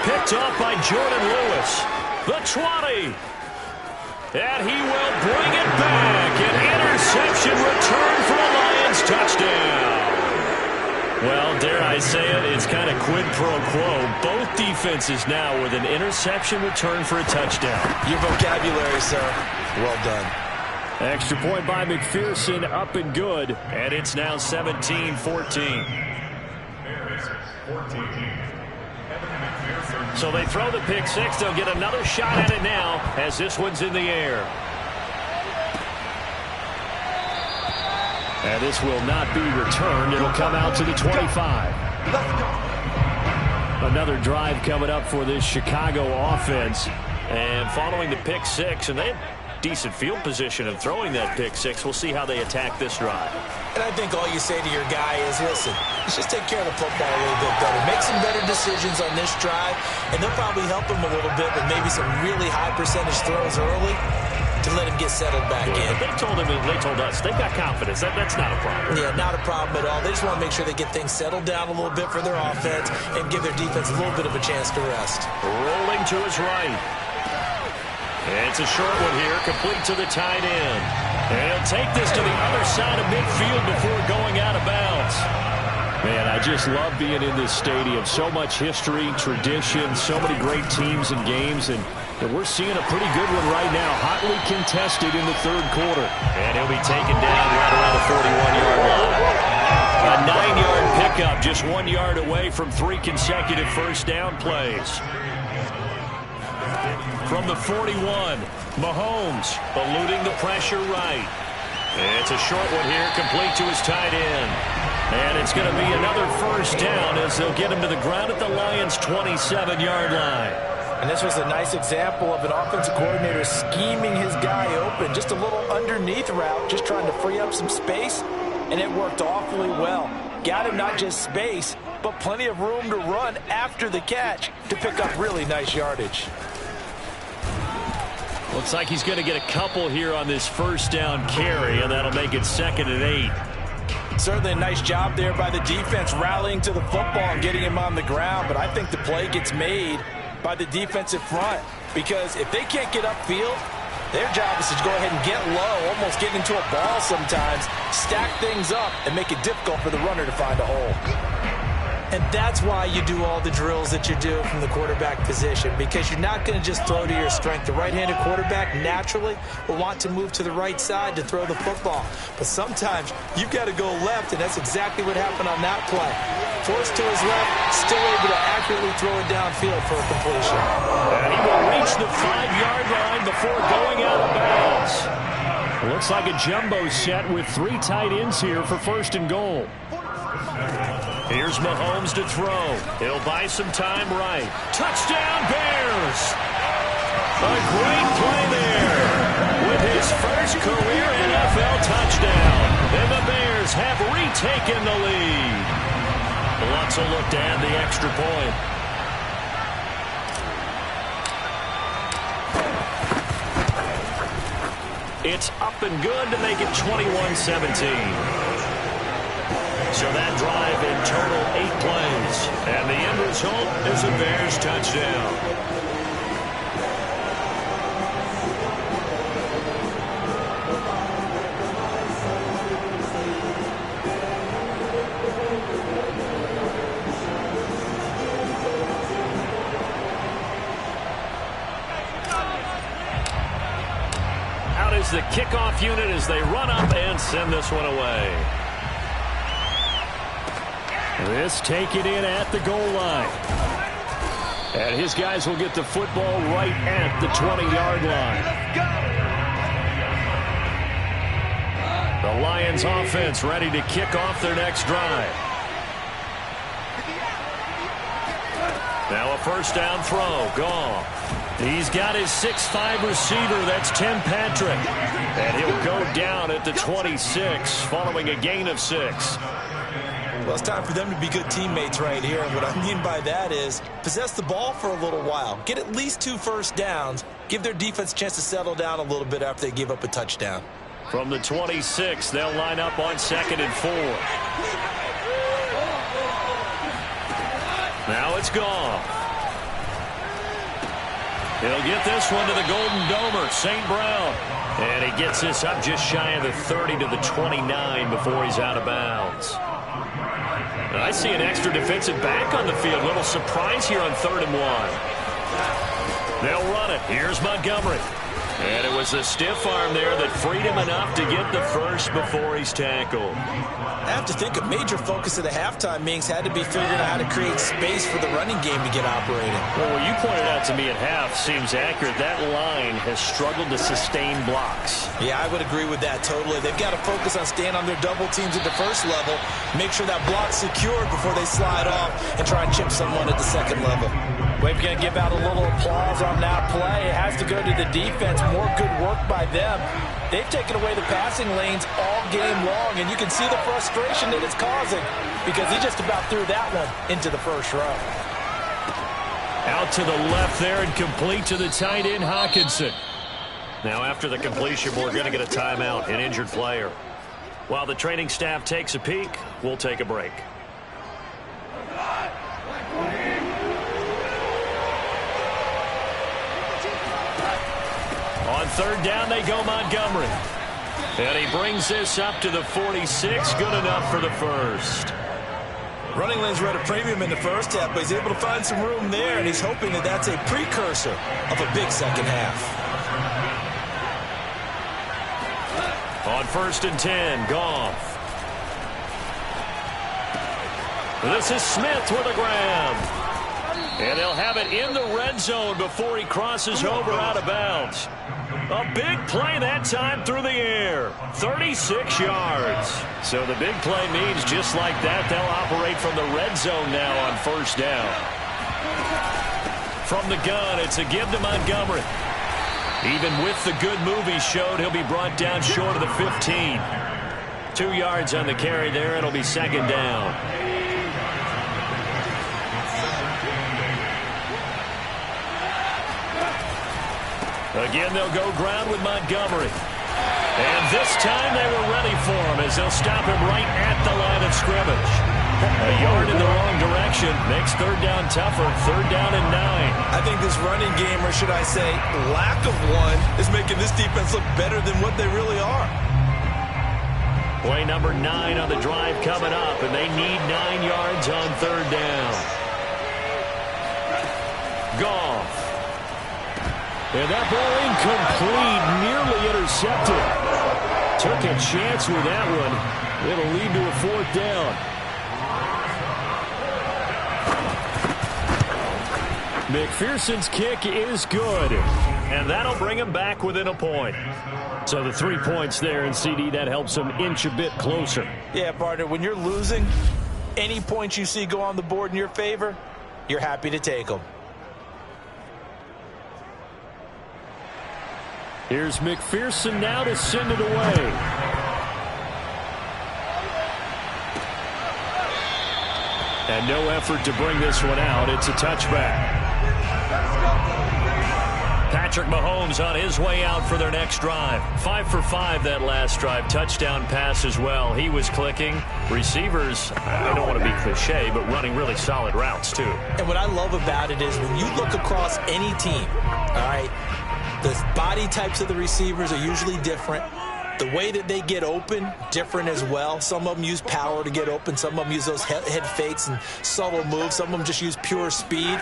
Picked off by Jordan Lewis. The 20. And he will bring it back. An interception return for a Lions touchdown. Well, dare I say it, it's kind of quid pro quo. Both defenses now with an interception return for a touchdown. Your vocabulary, sir. Well done. Extra point by McPherson, up and good. And it's now 17-14. So they throw the pick 6. They'll get another shot at it now as this one's in the air. And this will not be returned. It'll come out to the 25. Another drive coming up for this Chicago offense. And following the pick 6, and they have decent field position of throwing that pick 6. We'll see how they attack this drive. And I think all you say to your guy is, listen, let's just take care of the football a little bit better. Make some better decisions on this drive, and they'll probably help him a little bit with maybe some really high percentage throws early to let him get settled back in. They told us they've got confidence. That's not a problem. Yeah, not a problem at all. They just want to make sure they get things settled down a little bit for their offense and give their defense a little bit of a chance to rest. Rolling to his right. It's a short one here, complete to the tight end. And he'll take this to the other side of midfield before going out of bounds. Man, I just love being in this stadium. So much history, tradition, so many great teams and games, and we're seeing a pretty good one right now, hotly contested in the third quarter. And he'll be taken down right around the 41-yard line. A 9-yard pickup, just 1 yard away from 3 consecutive first down plays. From the 41, Mahomes eluding the pressure right. It's a short one here, complete to his tight end. And it's going to be another first down as they'll get him to the ground at the Lions' 27-yard line. And this was a nice example of an offensive coordinator scheming his guy open. Just a little underneath route, just trying to free up some space, and it worked awfully well. Got him not just space, but plenty of room to run after the catch to pick up really nice yardage. Looks like he's going to get a couple here on this first down carry, and that'll make it 2nd and 8. Certainly a nice job there by the defense rallying to the football and getting him on the ground, but I think the play gets made by the defensive front, because if they can't get upfield, their job is to go ahead and get low, almost get into a ball sometimes, stack things up, and make it difficult for the runner to find a hole. And that's why you do all the drills that you do from the quarterback position, because you're not going to just throw to your strength. The right-handed quarterback naturally will want to move to the right side to throw the football. But sometimes you've got to go left, and that's exactly what happened on that play. Forced to his left, still able to accurately throw it downfield for a completion. And he will reach the 5-yard line before going out of bounds. Looks like a jumbo set with 3 tight ends here for 1st and goal. Here's Mahomes to throw. He'll buy some time right. Touchdown, Bears! A great play there with his first career NFL touchdown. And the Bears have retaken the lead. Lutz will look to add the extra point. It's up and good to make it 21-17. So that drive in total 8 plays. And the end result is a Bears touchdown. Out is the kickoff unit as they run up and send this one away. This taken in at the goal line. And his guys will get the football right at the 20-yard line. The Lions offense ready to kick off their next drive. Now a first down throw. Goff. He's got his 6'5" receiver. That's Tim Patrick. And he'll go down at the 26 following a gain of 6. Well, it's time for them to be good teammates right here. And what I mean by that is possess the ball for a little while. Get at least 2 first downs. Give their defense a chance to settle down a little bit after they give up a touchdown. From the 26, they'll line up on 2nd and 4. Now it's Goff. He'll get this one to the Golden Domer, St. Brown. And he gets this up just shy of the 30 to the 29 before he's out of bounds. I see an extra defensive back on the field. Little surprise here on 3rd and 1. They'll run it. Here's Montgomery. And it was a stiff arm there that freed him enough to get the first before he's tackled. I have to think a major focus of the halftime meetings had to be figuring out how to create space for the running game to get operating. Well, what you pointed out to me at half seems accurate. That line has struggled to sustain blocks. Yeah, I would agree with that totally. They've got to focus on staying on their double teams at the first level, make sure that block's secured before they slide off and try and chip someone at the 2nd level. We're going to give out a little applause on that play. It has to go to the defense. More good work by them. They've taken away the passing lanes all game long, and you can see the frustration that it's causing because he just about threw that one into the first row. Out to the left there and complete to the tight end, Hockenson. Now after the completion, we're going to get a timeout, an injured player. While the training staff takes a peek, we'll take a break. On 3rd down, they go Montgomery. And he brings this up to the 46. Good enough for the first. Running lanes were at a premium in the first half, but he's able to find some room there, and he's hoping that that's a precursor of a big second half. On 1st and 10, Goff. This is Smith with a grab. And they'll have it in the red zone before he crosses over out of bounds. A big play that time through the air. 36 yards. So the big play means just like that, they'll operate from the red zone now on 1st down. From the gun, it's a give to Montgomery. Even with the good move he showed, he'll be brought down short of the 15. 2 yards on the carry there. It'll be 2nd down. Again, they'll go ground with Montgomery. And this time they were ready for him as they'll stop him right at the line of scrimmage. A yard in the wrong direction makes 3rd down tougher. 3rd down and 9. I think this running game, or should I say lack of one, is making this defense look better than what they really are. Play number 9 on the drive coming up, and they need 9 yards on 3rd down. Goff. And that ball incomplete, nearly intercepted. Took a chance with that one. It'll lead to a 4th down. McPherson's kick is good. And that'll bring him back within a point. So the 3 points there, and CD, that helps him inch a bit closer. Yeah, partner, when you're losing, any points you see go on the board in your favor, you're happy to take them. Here's McPherson now to send it away. And no effort to bring this one out. It's a touchback. Patrick Mahomes on his way out for their next drive. 5 for 5 that last drive. Touchdown pass as well. He was clicking. Receivers, I don't want to be cliche, but running really solid routes too. And what I love about it is when you look across any team, all right, the body types of the receivers are usually different. The way that they get open, different as well. Some of them use power to get open. Some of them use those head fakes and subtle moves. Some of them just use pure speed.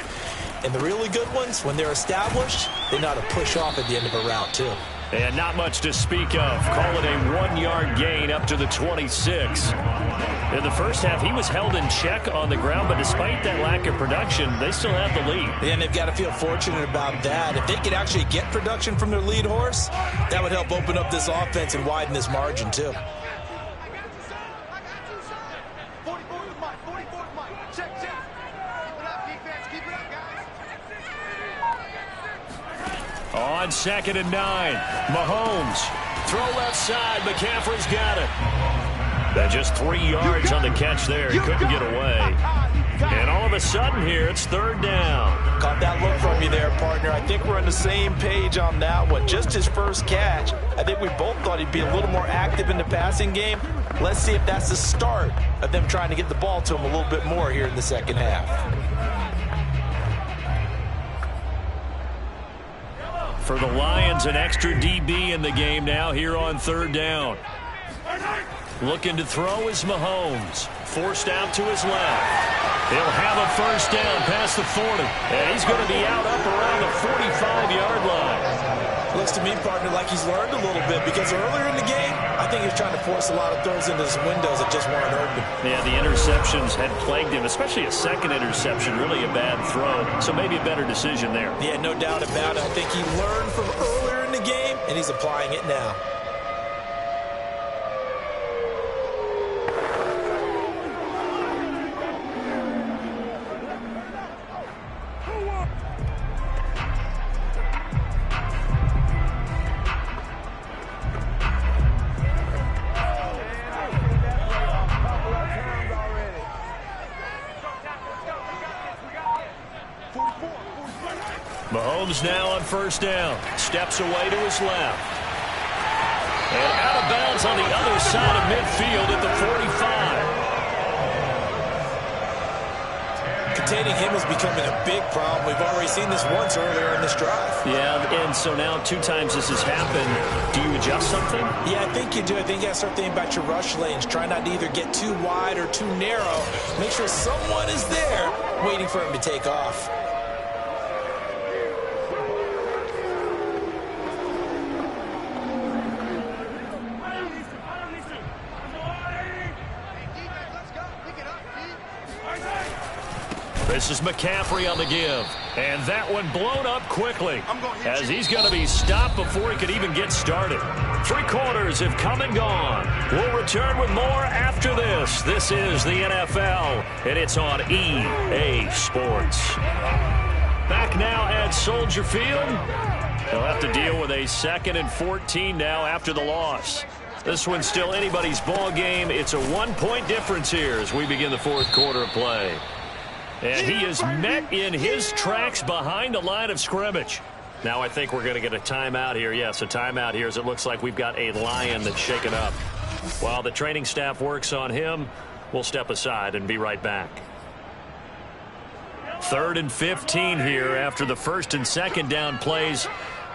And the really good ones, when they're established, they know how to push off at the end of a route, too. And not much to speak of. Call it a 1-yard gain up to the 26. In the first half, he was held in check on the ground, but despite that lack of production, they still have the lead. And they've got to feel fortunate about that. If they could actually get production from their lead horse, that would help open up this offense and widen this margin, too. On 2nd and 9, Mahomes. Throw left side. McCaffrey's got it. And just 3 yards on the catch there. He couldn't get away. And all of a sudden here, it's 3rd down. Caught that look from you there, partner. I think we're on the same page on that one. Just his first catch. I think we both thought he'd be a little more active in the passing game. Let's see if that's the start of them trying to get the ball to him a little bit more here in the second half. For the Lions, an extra DB in the game now here on 3rd down. Looking to throw is Mahomes. Forced out to his left. He'll have a first down past the 40. And he's going to be out up around the 45-yard line. Looks to me, partner, like he's learned a little bit because earlier in the game, I think he was trying to force a lot of throws into his windows that just weren't open. Yeah, the interceptions had plagued him, especially a second interception, really a bad throw. So maybe a better decision there. Yeah, no doubt about it. I think he learned from earlier in the game, and he's applying it now. Mahomes now on 1st down. Steps away to his left. And out of bounds on the other side of midfield at the 45. Containing him is becoming a big problem. We've already seen this once earlier in this drive. Yeah, and so now 2 times this has happened. Do you adjust something? Yeah, I think you do. I think you got to start thinking about your rush lanes. Try not to either get too wide or too narrow. Make sure someone is there waiting for him to take off. This is McCaffrey on the give. And that one blown up quickly as he's going to be stopped before he could even get started. 3 quarters have come and gone. We'll return with more after this. This is the NFL, and it's on EA Sports. Back now at Soldier Field. They'll have to deal with a 2nd and 14 now after the loss. This one's still anybody's ball game. It's a 1-point difference here as we begin the 4th quarter of play. And he is met in his tracks behind the line of scrimmage. Now I think we're going to get a timeout here. Yes, a timeout here as it looks like we've got a Lion that's shaken up. While the training staff works on him, we'll step aside and be right back. 3rd and 15 here after the 1st and 2nd down plays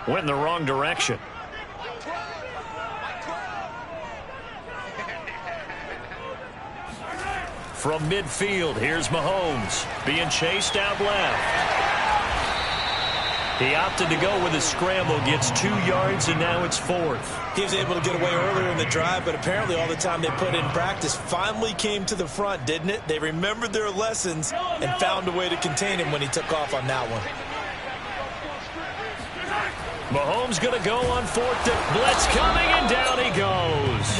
went in the wrong direction. From midfield, here's Mahomes being chased out left. He opted to go with a scramble, gets 2 yards, and now it's 4th. He was able to get away earlier in the drive, but apparently all the time they put in practice finally came to the front, didn't it? They remembered their lessons and found a way to contain him when he took off on that one. Mahomes going to go on 4th down. Blitz coming, and down he goes.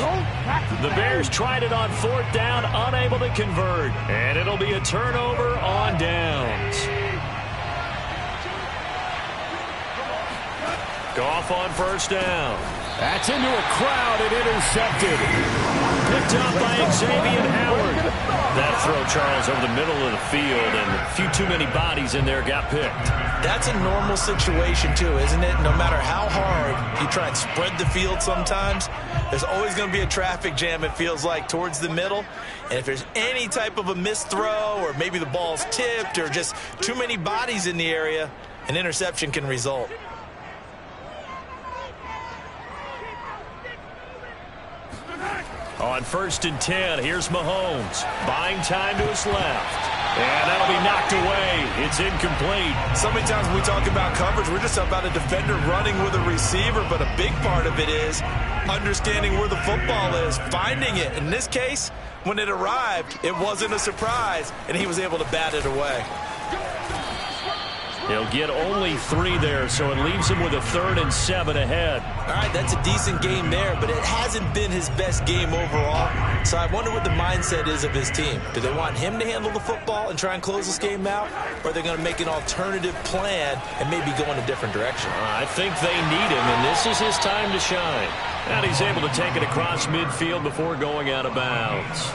The Bears tried it on 4th down, unable to convert. And it'll be a turnover on downs. Goff on 1st down. That's into a crowd and intercepted. Picked up by Xavier Howard. That throw, Charles, over the middle of the field, and a few too many bodies in there got picked. That's a normal situation, too, isn't it? No matter how hard you try and spread the field sometimes, there's always going to be a traffic jam, it feels like, towards the middle. And if there's any type of a missed throw, or maybe the ball's tipped, or just too many bodies in the area, an interception can result. On 1st and 10, here's Mahomes. Buying time to his left. And that'll be knocked away. It's incomplete. So many times when we talk about coverage, we're just about a defender running with a receiver, but a big part of it is understanding where the football is, finding it. In this case, when it arrived, it wasn't a surprise, and he was able to bat it away. He'll get only 3 there, so it leaves him with a 3rd and 7 ahead. All right, that's a decent game there, but it hasn't been his best game overall. So I wonder what the mindset is of his team. Do they want him to handle the football and try and close this game out? Or are they going to make an alternative plan and maybe go in a different direction? I think they need him, and this is his time to shine. And he's able to take it across midfield before going out of bounds.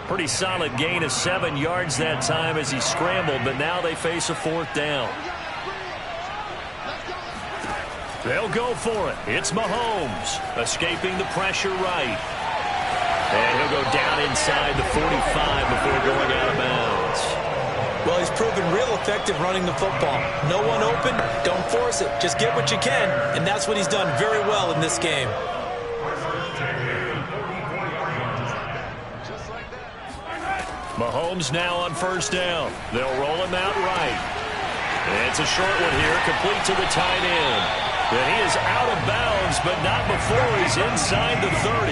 Pretty solid gain of 7 yards that time as he scrambled, but now they face a 4th down. They'll go for it. It's Mahomes escaping the pressure right. And he'll go down inside the 45 before going out of bounds. Well, he's proven real effective running the football. No one open, don't force it. Just get what you can, and that's what he's done very well in this game. Mahomes now on 1st down. They'll roll him out right. It's a short one here, complete to the tight end. And he is out of bounds, but not before he's inside the 30.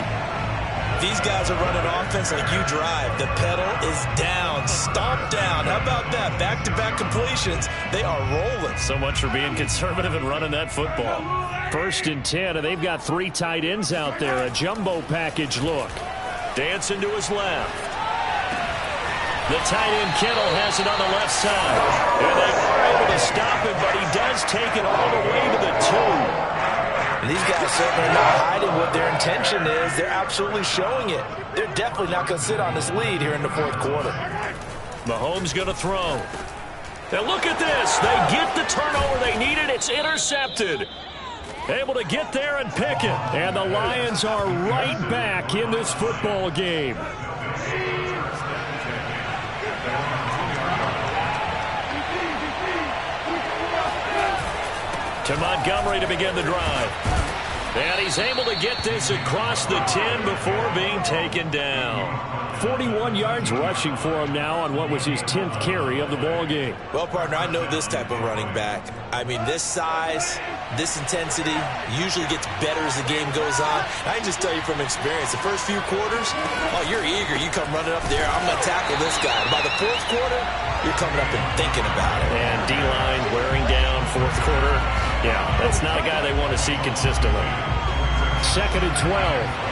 These guys are running offense like you drive. The pedal is down, stomped down. How about that? Back-to-back completions. They are rolling. So much for being conservative and running that football. 1st and 10, and they've got 3 tight ends out there. A jumbo package look. Dancing to his left. The tight end, Kittle, has it on the left side. And they are able to stop him, but he does take it all the way to the 2. And these guys certainly are not hiding what their intention is. They're absolutely showing it. They're definitely not going to sit on this lead here in the 4th quarter. Mahomes going to throw. And look at this. They get the turnover they needed. It's intercepted. Able to get there and pick it. And the Lions are right back in this football game. To Montgomery to begin the drive. And he's able to get this across the 10 before being taken down. 41 yards rushing for him now on what was his 10th carry of the ball game. Well, partner, I know this type of running back. I mean, this size, this intensity usually gets better as the game goes on. I can just tell you from experience, the first few quarters, oh, you're eager. You come running up there, I'm going to tackle this guy. And by the 4th quarter, you're coming up and thinking about it. And D-line wearing down 4th quarter. Yeah, that's not a guy they want to see consistently. 2nd and 12.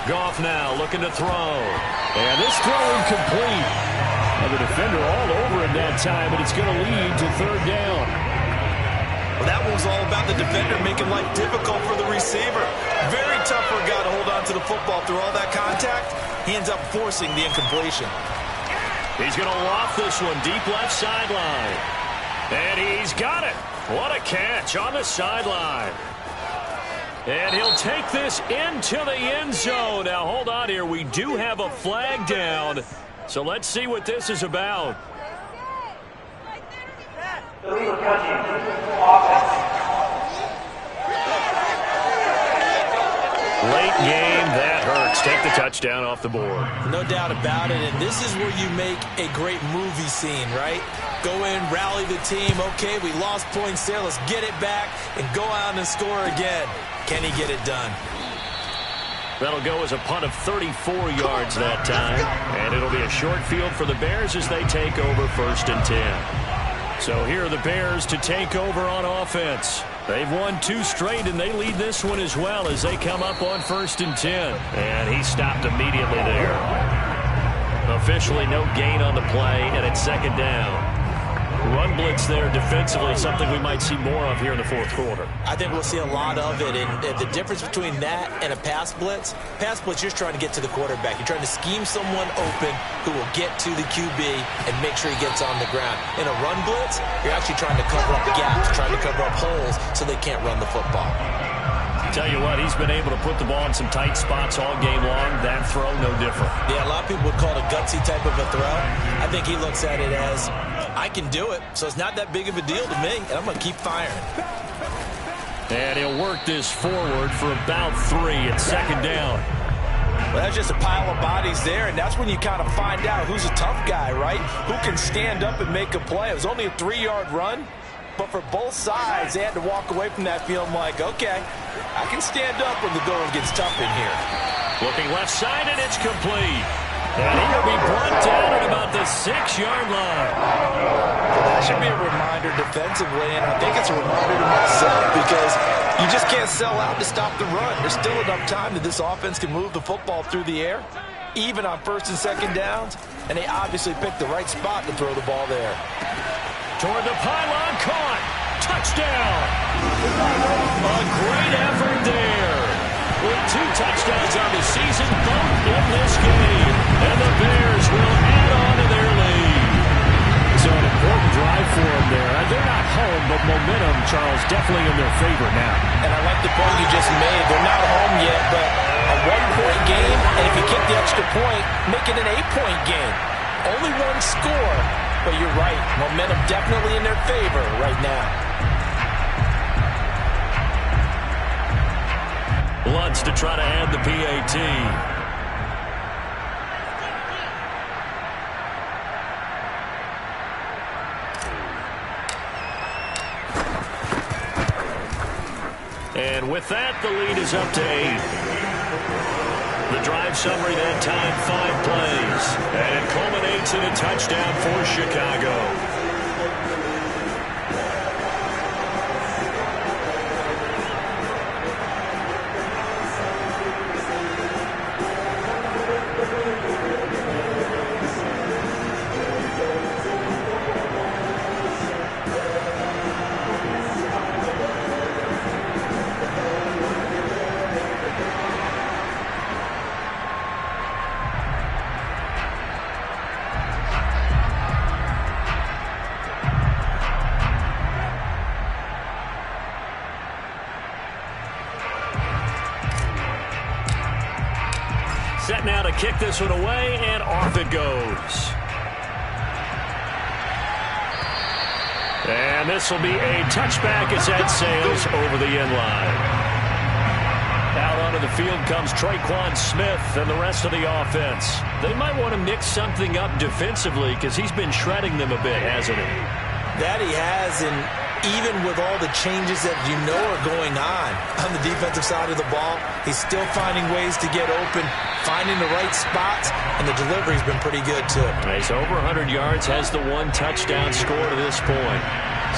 Goff now looking to throw. And this throw incomplete. And the defender all over him that time, but it's going to lead to 3rd down. Well, that one was all about the defender making life difficult for the receiver. Very tough for a guy to hold on to the football through all that contact. He ends up forcing the incompletion. He's going to loft this one deep left sideline. And he's got it. What a catch on the sideline. And he'll take this into the end zone. Now, hold on here. We do have a flag down. So let's see what this is about. Illegal touching. Offense. Late game, that hurts. Take the touchdown off the board. No doubt about it, and this is where you make a great movie scene, right? Go in, rally the team. Okay, we lost points there. Let's get it back and go out and score again. Can he get it done? That'll go as a punt of 34 yards that time, and it'll be a short field for the Bears as they take over 1st and 10. So here are the Bears to take over on offense. They've won 2 straight, and they lead this one as well as they come up on 1st and 10. And he stopped immediately there. Officially no gain on the play, and it's 2nd down. Run blitz there defensively, something we might see more of here in the fourth quarter. I think we'll see a lot of it. And the difference between that and a pass blitz, you're just trying to get to the quarterback. You're trying to scheme someone open who will get to the QB and make sure he gets on the ground. In a run blitz, you're actually trying to cover up gaps, trying to cover up holes so they can't run the football. Tell you what, he's been able to put the ball in some tight spots all game long. That throw, no different. Yeah, a lot of people would call it a gutsy type of a throw. I think he looks at it as, I can do it, so it's not that big of a deal to me, and I'm going to keep firing. And he'll work this forward for about 3 at second down. Well, that's just a pile of bodies there, and that's when you kind of find out who's a tough guy, right? Who can stand up and make a play. It was only a 3-yard run, but for both sides, they had to walk away from that feeling like, okay, I can stand up when the going gets tough in here. Looking left side, and it's complete. And he'll be brought down at about the 6-yard line. Well, that should be a reminder defensively, and I think it's a reminder to myself because you just can't sell out to stop the run. There's still enough time that this offense can move the football through the air, even on first and second downs, and they obviously picked the right spot to throw the ball there. Toward the pylon, caught. Touchdown. A great effort there. With 2 touchdowns on the season, both in this game. And the Bears will add on to their lead. So an important drive for them there. They're not home, but momentum, Charles, definitely in their favor now. And I like the point you just made. They're not home yet, but a 1-point game, and if you kick the extra point, make it an 8-point game. Only 1 score, but you're right. Momentum definitely in their favor right now. Lutz to try to add the PAT. And with that, the lead is up to 8. The drive summary that time, 5 plays. And it culminates in a touchdown for Chicago. Set now to kick this one away, and off it goes. And this will be a touchback as that sails over the end line. Out onto the field comes Traquan Smith and the rest of the offense. They might want to mix something up defensively because he's been shredding them a bit, hasn't he? That he has, and even with all the changes that are going on the defensive side of the ball, he's still finding ways to get open, finding the right spots, and the delivery's been pretty good too. He's over 100 yards, has the 1 touchdown score to this point.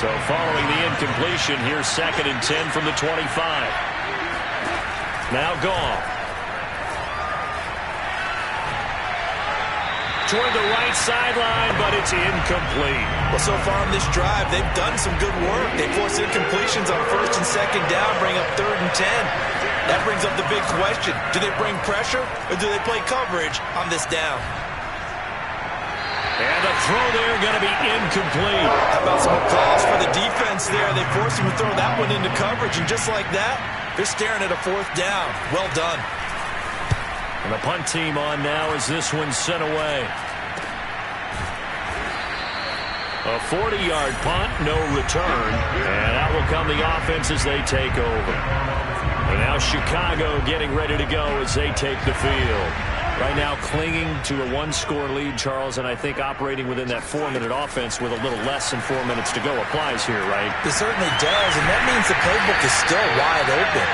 So following the incompletion, here's 2nd and 10 from the 25. Now Goff. Toward the right sideline, but it's incomplete. Well, so far on this drive, they've done some good work. They forced incompletions on 1st and 2nd down, bring up 3rd and 10. That brings up the big question. Do they bring pressure, or do they play coverage on this down? And the throw there going to be incomplete. How about some applause for the defense there? They forced him to throw that one into coverage, and just like that, they're staring at a 4th down. Well done. And the punt team on now as this one's sent away. A 40-yard punt, no return. And out will come the offense as they take over. And now Chicago getting ready to go as they take the field. Right now clinging to a 1-score lead, Charles, and I think operating within that 4-minute offense with a little less than 4 minutes to go applies here, right? It certainly does, and that means the playbook is still wide open.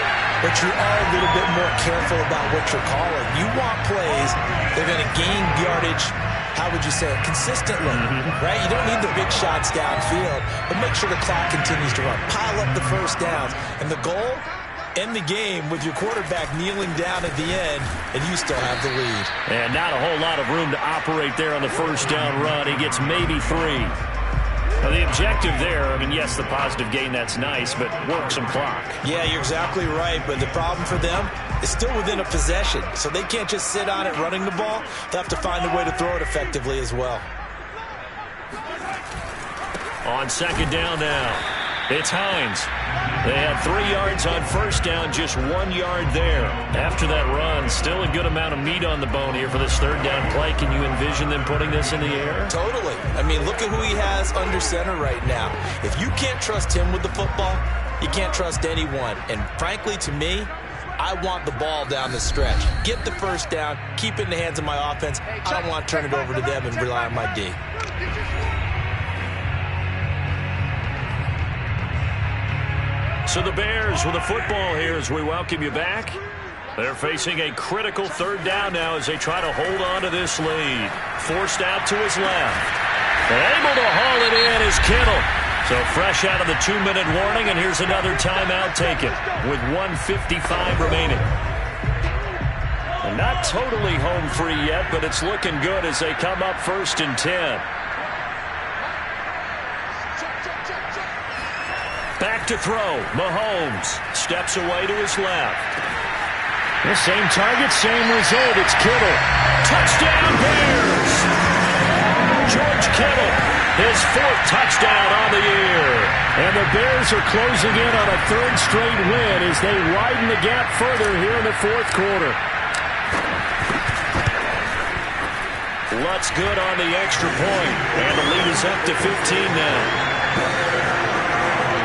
But you are a little bit more careful about what you're calling. You want plays that are going to gain yardage, how would you say it, consistently, right? You don't need the big shots downfield, but make sure the clock continues to run. Pile up the first downs, and the goal, end the game with your quarterback kneeling down at the end, and you still have the lead. And not a whole lot of room to operate there on the first down run. He gets maybe 3. Well, the objective there, I mean, yes, the positive gain, that's nice, but work some clock. Yeah, you're exactly right, but the problem for them is still within a possession, so they can't just sit on it running the ball. They'll have to find a way to throw it effectively as well. On second down now, it's Hines. They had 3 yards on first down, just 1 yard there. After that run, still a good amount of meat on the bone here for this third down play. Can you envision them putting this in the air? Totally. I mean, look at who he has under center right now. If you can't trust him with the football, you can't trust anyone. And frankly, to me, I want the ball down the stretch. Get the first down, keep it in the hands of my offense. I don't want to turn it over to them and rely on my D. So the Bears with the football here as we welcome you back. They're facing a critical third down now as they try to hold on to this lead. Forced out to his left. Able to haul it in is Kittle. So fresh out of the 2-minute warning, and here's another timeout taken with 1:55 remaining. And not totally home free yet, but it's looking good as they come up 1st and 10. Back to throw. Mahomes steps away to his left. The same target, same result. It's Kittle. Touchdown, Bears! George Kittle, his 4th touchdown on the year. And the Bears are closing in on a 3rd straight win as they widen the gap further here in the 4th quarter. Lutz good on the extra point. And the lead is up to 15 now.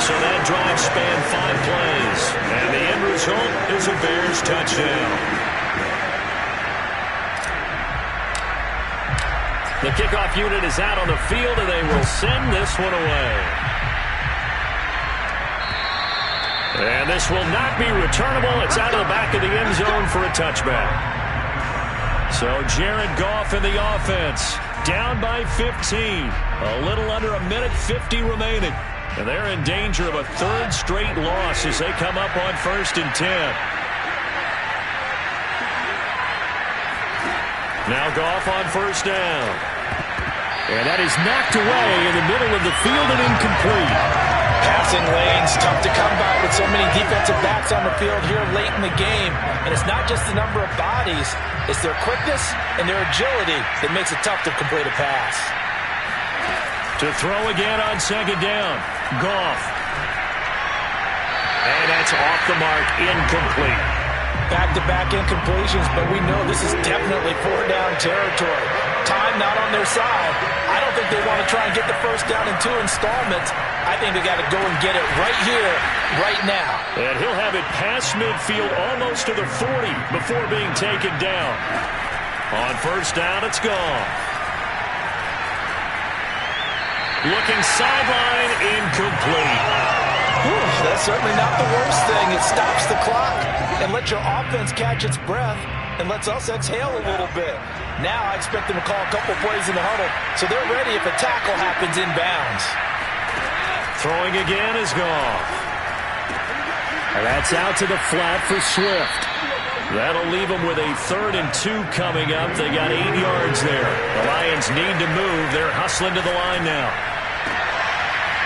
So that drive spanned 5 plays. And the end result is a Bears touchdown. The kickoff unit is out on the field, and they will send this one away. And this will not be returnable. It's out of the back of the end zone for a touchback. So Jared Goff in the offense. Down by 15. A little under 1:50 remaining. And they're in danger of a 3rd straight loss as they come up on 1st and 10. Now Goff on 1st down. And that is knocked away in the middle of the field and incomplete. Passing lanes, tough to come by with so many defensive backs on the field here late in the game. And it's not just the number of bodies, it's their quickness and their agility that makes it tough to complete a pass. To throw again on second down. Goff. And that's off the mark, incomplete. Back-to-back incompletions, but we know this is definitely 4-down territory. Time not on their side. I don't think they want to try and get the first down in 2 installments. I think they got to go and get it right here, right now. And he'll have it past midfield almost to the 40 before being taken down. On 1st down, it's Goff. Looking sideline, incomplete. That's certainly not the worst thing. It stops the clock and lets your offense catch its breath and lets us exhale a little bit. Now I expect them to call a couple plays in the huddle so they're ready if a tackle happens inbounds. Throwing again is Goff. And that's out to the flat for Swift. That'll leave them with a 3rd and 2 coming up. They got 8 yards there. The Lions need to move. They're hustling to the line now.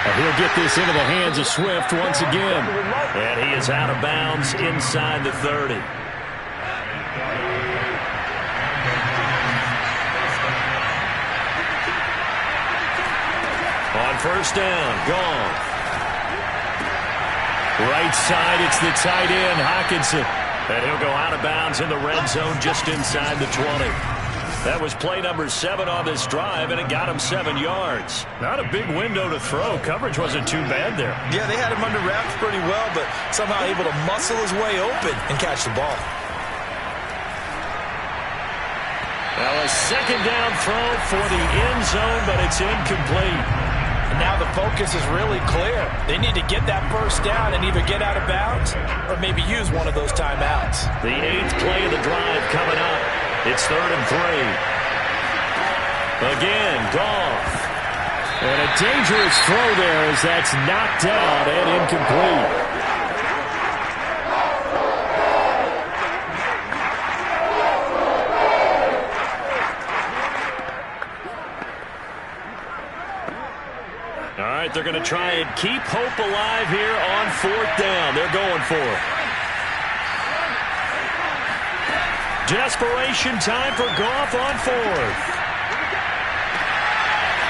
And he'll get this into the hands of Swift once again. And he is out of bounds inside the 30. On 1st down, Goff. Right side, it's the tight end, Hockenson. And he'll go out of bounds in the red zone just inside the 20. That was play number 7 on this drive, and it got him 7 yards. Not a big window to throw. Coverage wasn't too bad there. Yeah, they had him under wraps pretty well, but somehow able to muscle his way open and catch the ball. Now a second down throw for the end zone, but it's incomplete. And now the focus is really clear. They need to get that first down and either get out of bounds or maybe use one of those timeouts. The 8th play of the drive coming up. It's 3rd and 3. Again, Goff. And a dangerous throw there as that's knocked down and incomplete. But they're going to try and keep hope alive here on 4th down. They're going for it. Desperation time for Goff on 4th.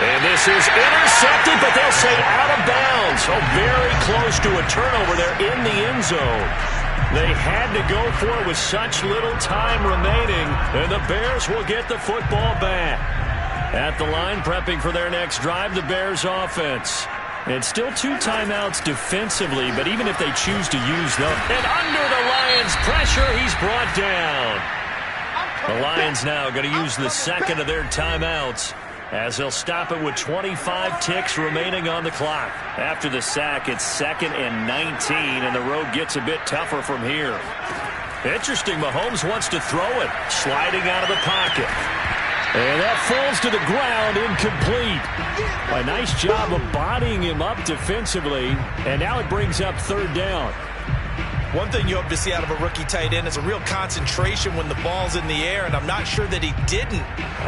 And this is intercepted, but they'll say out of bounds. So very close to a turnover there in the end zone. They had to go for it with such little time remaining, and the Bears will get the football back. At the line, prepping for their next drive, the Bears offense. And still 2 timeouts defensively, but even if they choose to use them. And under the Lions' pressure, he's brought down. The Lions now going to use the second of their timeouts, as they'll stop it with 25 ticks remaining on the clock. After the sack, it's 2nd and 19, and the road gets a bit tougher from here. Interesting, Mahomes wants to throw it, sliding out of the pocket. And that falls to the ground, incomplete. A nice job of bodying him up defensively, and now it brings up 3rd down. One thing you hope to see out of a rookie tight end is a real concentration when the ball's in the air, and I'm not sure that he didn't,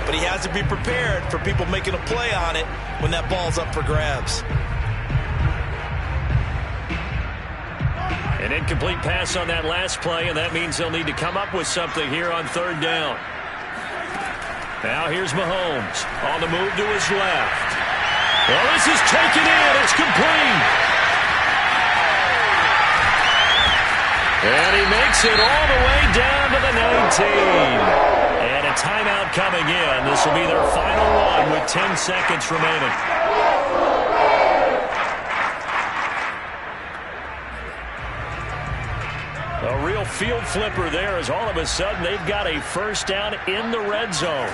but he has to be prepared for people making a play on it when that ball's up for grabs. An incomplete pass on that last play, and that means they'll need to come up with something here on 3rd down. Now here's Mahomes on the move to his left. Well, this is taken in. It's complete. And he makes it all the way down to the 19. And a timeout coming in. This will be their final one with 10 seconds remaining. A real field flipper there, as all of a sudden they've got a 1st down in the red zone.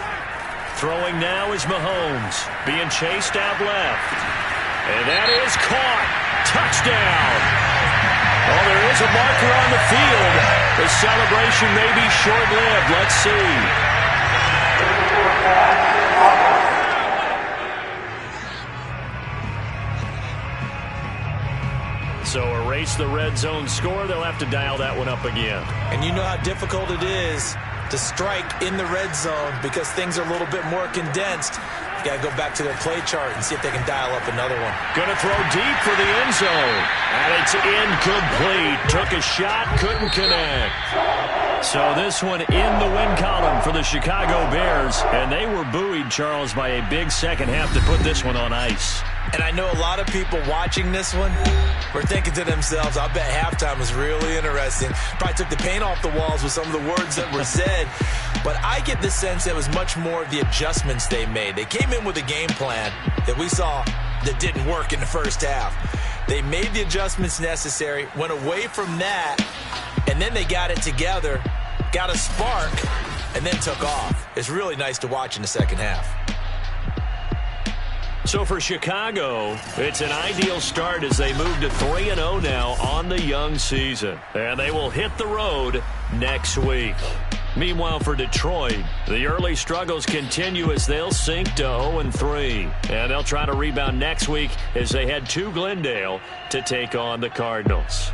Throwing now is Mahomes, being chased out left. And that is caught. Touchdown. Well, there is a marker on the field. The celebration may be short-lived. Let's see. So erase the red zone score. They'll have to dial that one up again. And you know how difficult it is to strike in the red zone because things are a little bit more condensed. You got to go back to their play chart and see if they can dial up another one. Going to throw deep for the end zone. And it's incomplete. Took a shot, couldn't connect. So this one in the win column for the Chicago Bears. And they were buoyed, Charles, by a big second half to put this one on ice. And I know a lot of people watching this one were thinking to themselves, I bet halftime was really interesting. Probably took the paint off the walls with some of the words that were said. But I get the sense it was much more of the adjustments they made. They came in with a game plan that we saw that didn't work in the first half. They made the adjustments necessary, went away from that, and then they got it together, got a spark, and then took off. It's really nice to watch in the second half. So for Chicago, it's an ideal start as they move to 3-0 now on the young season. And they will hit the road next week. Meanwhile, for Detroit, the early struggles continue as they'll sink to 0-3. And they'll try to rebound next week as they head to Glendale to take on the Cardinals.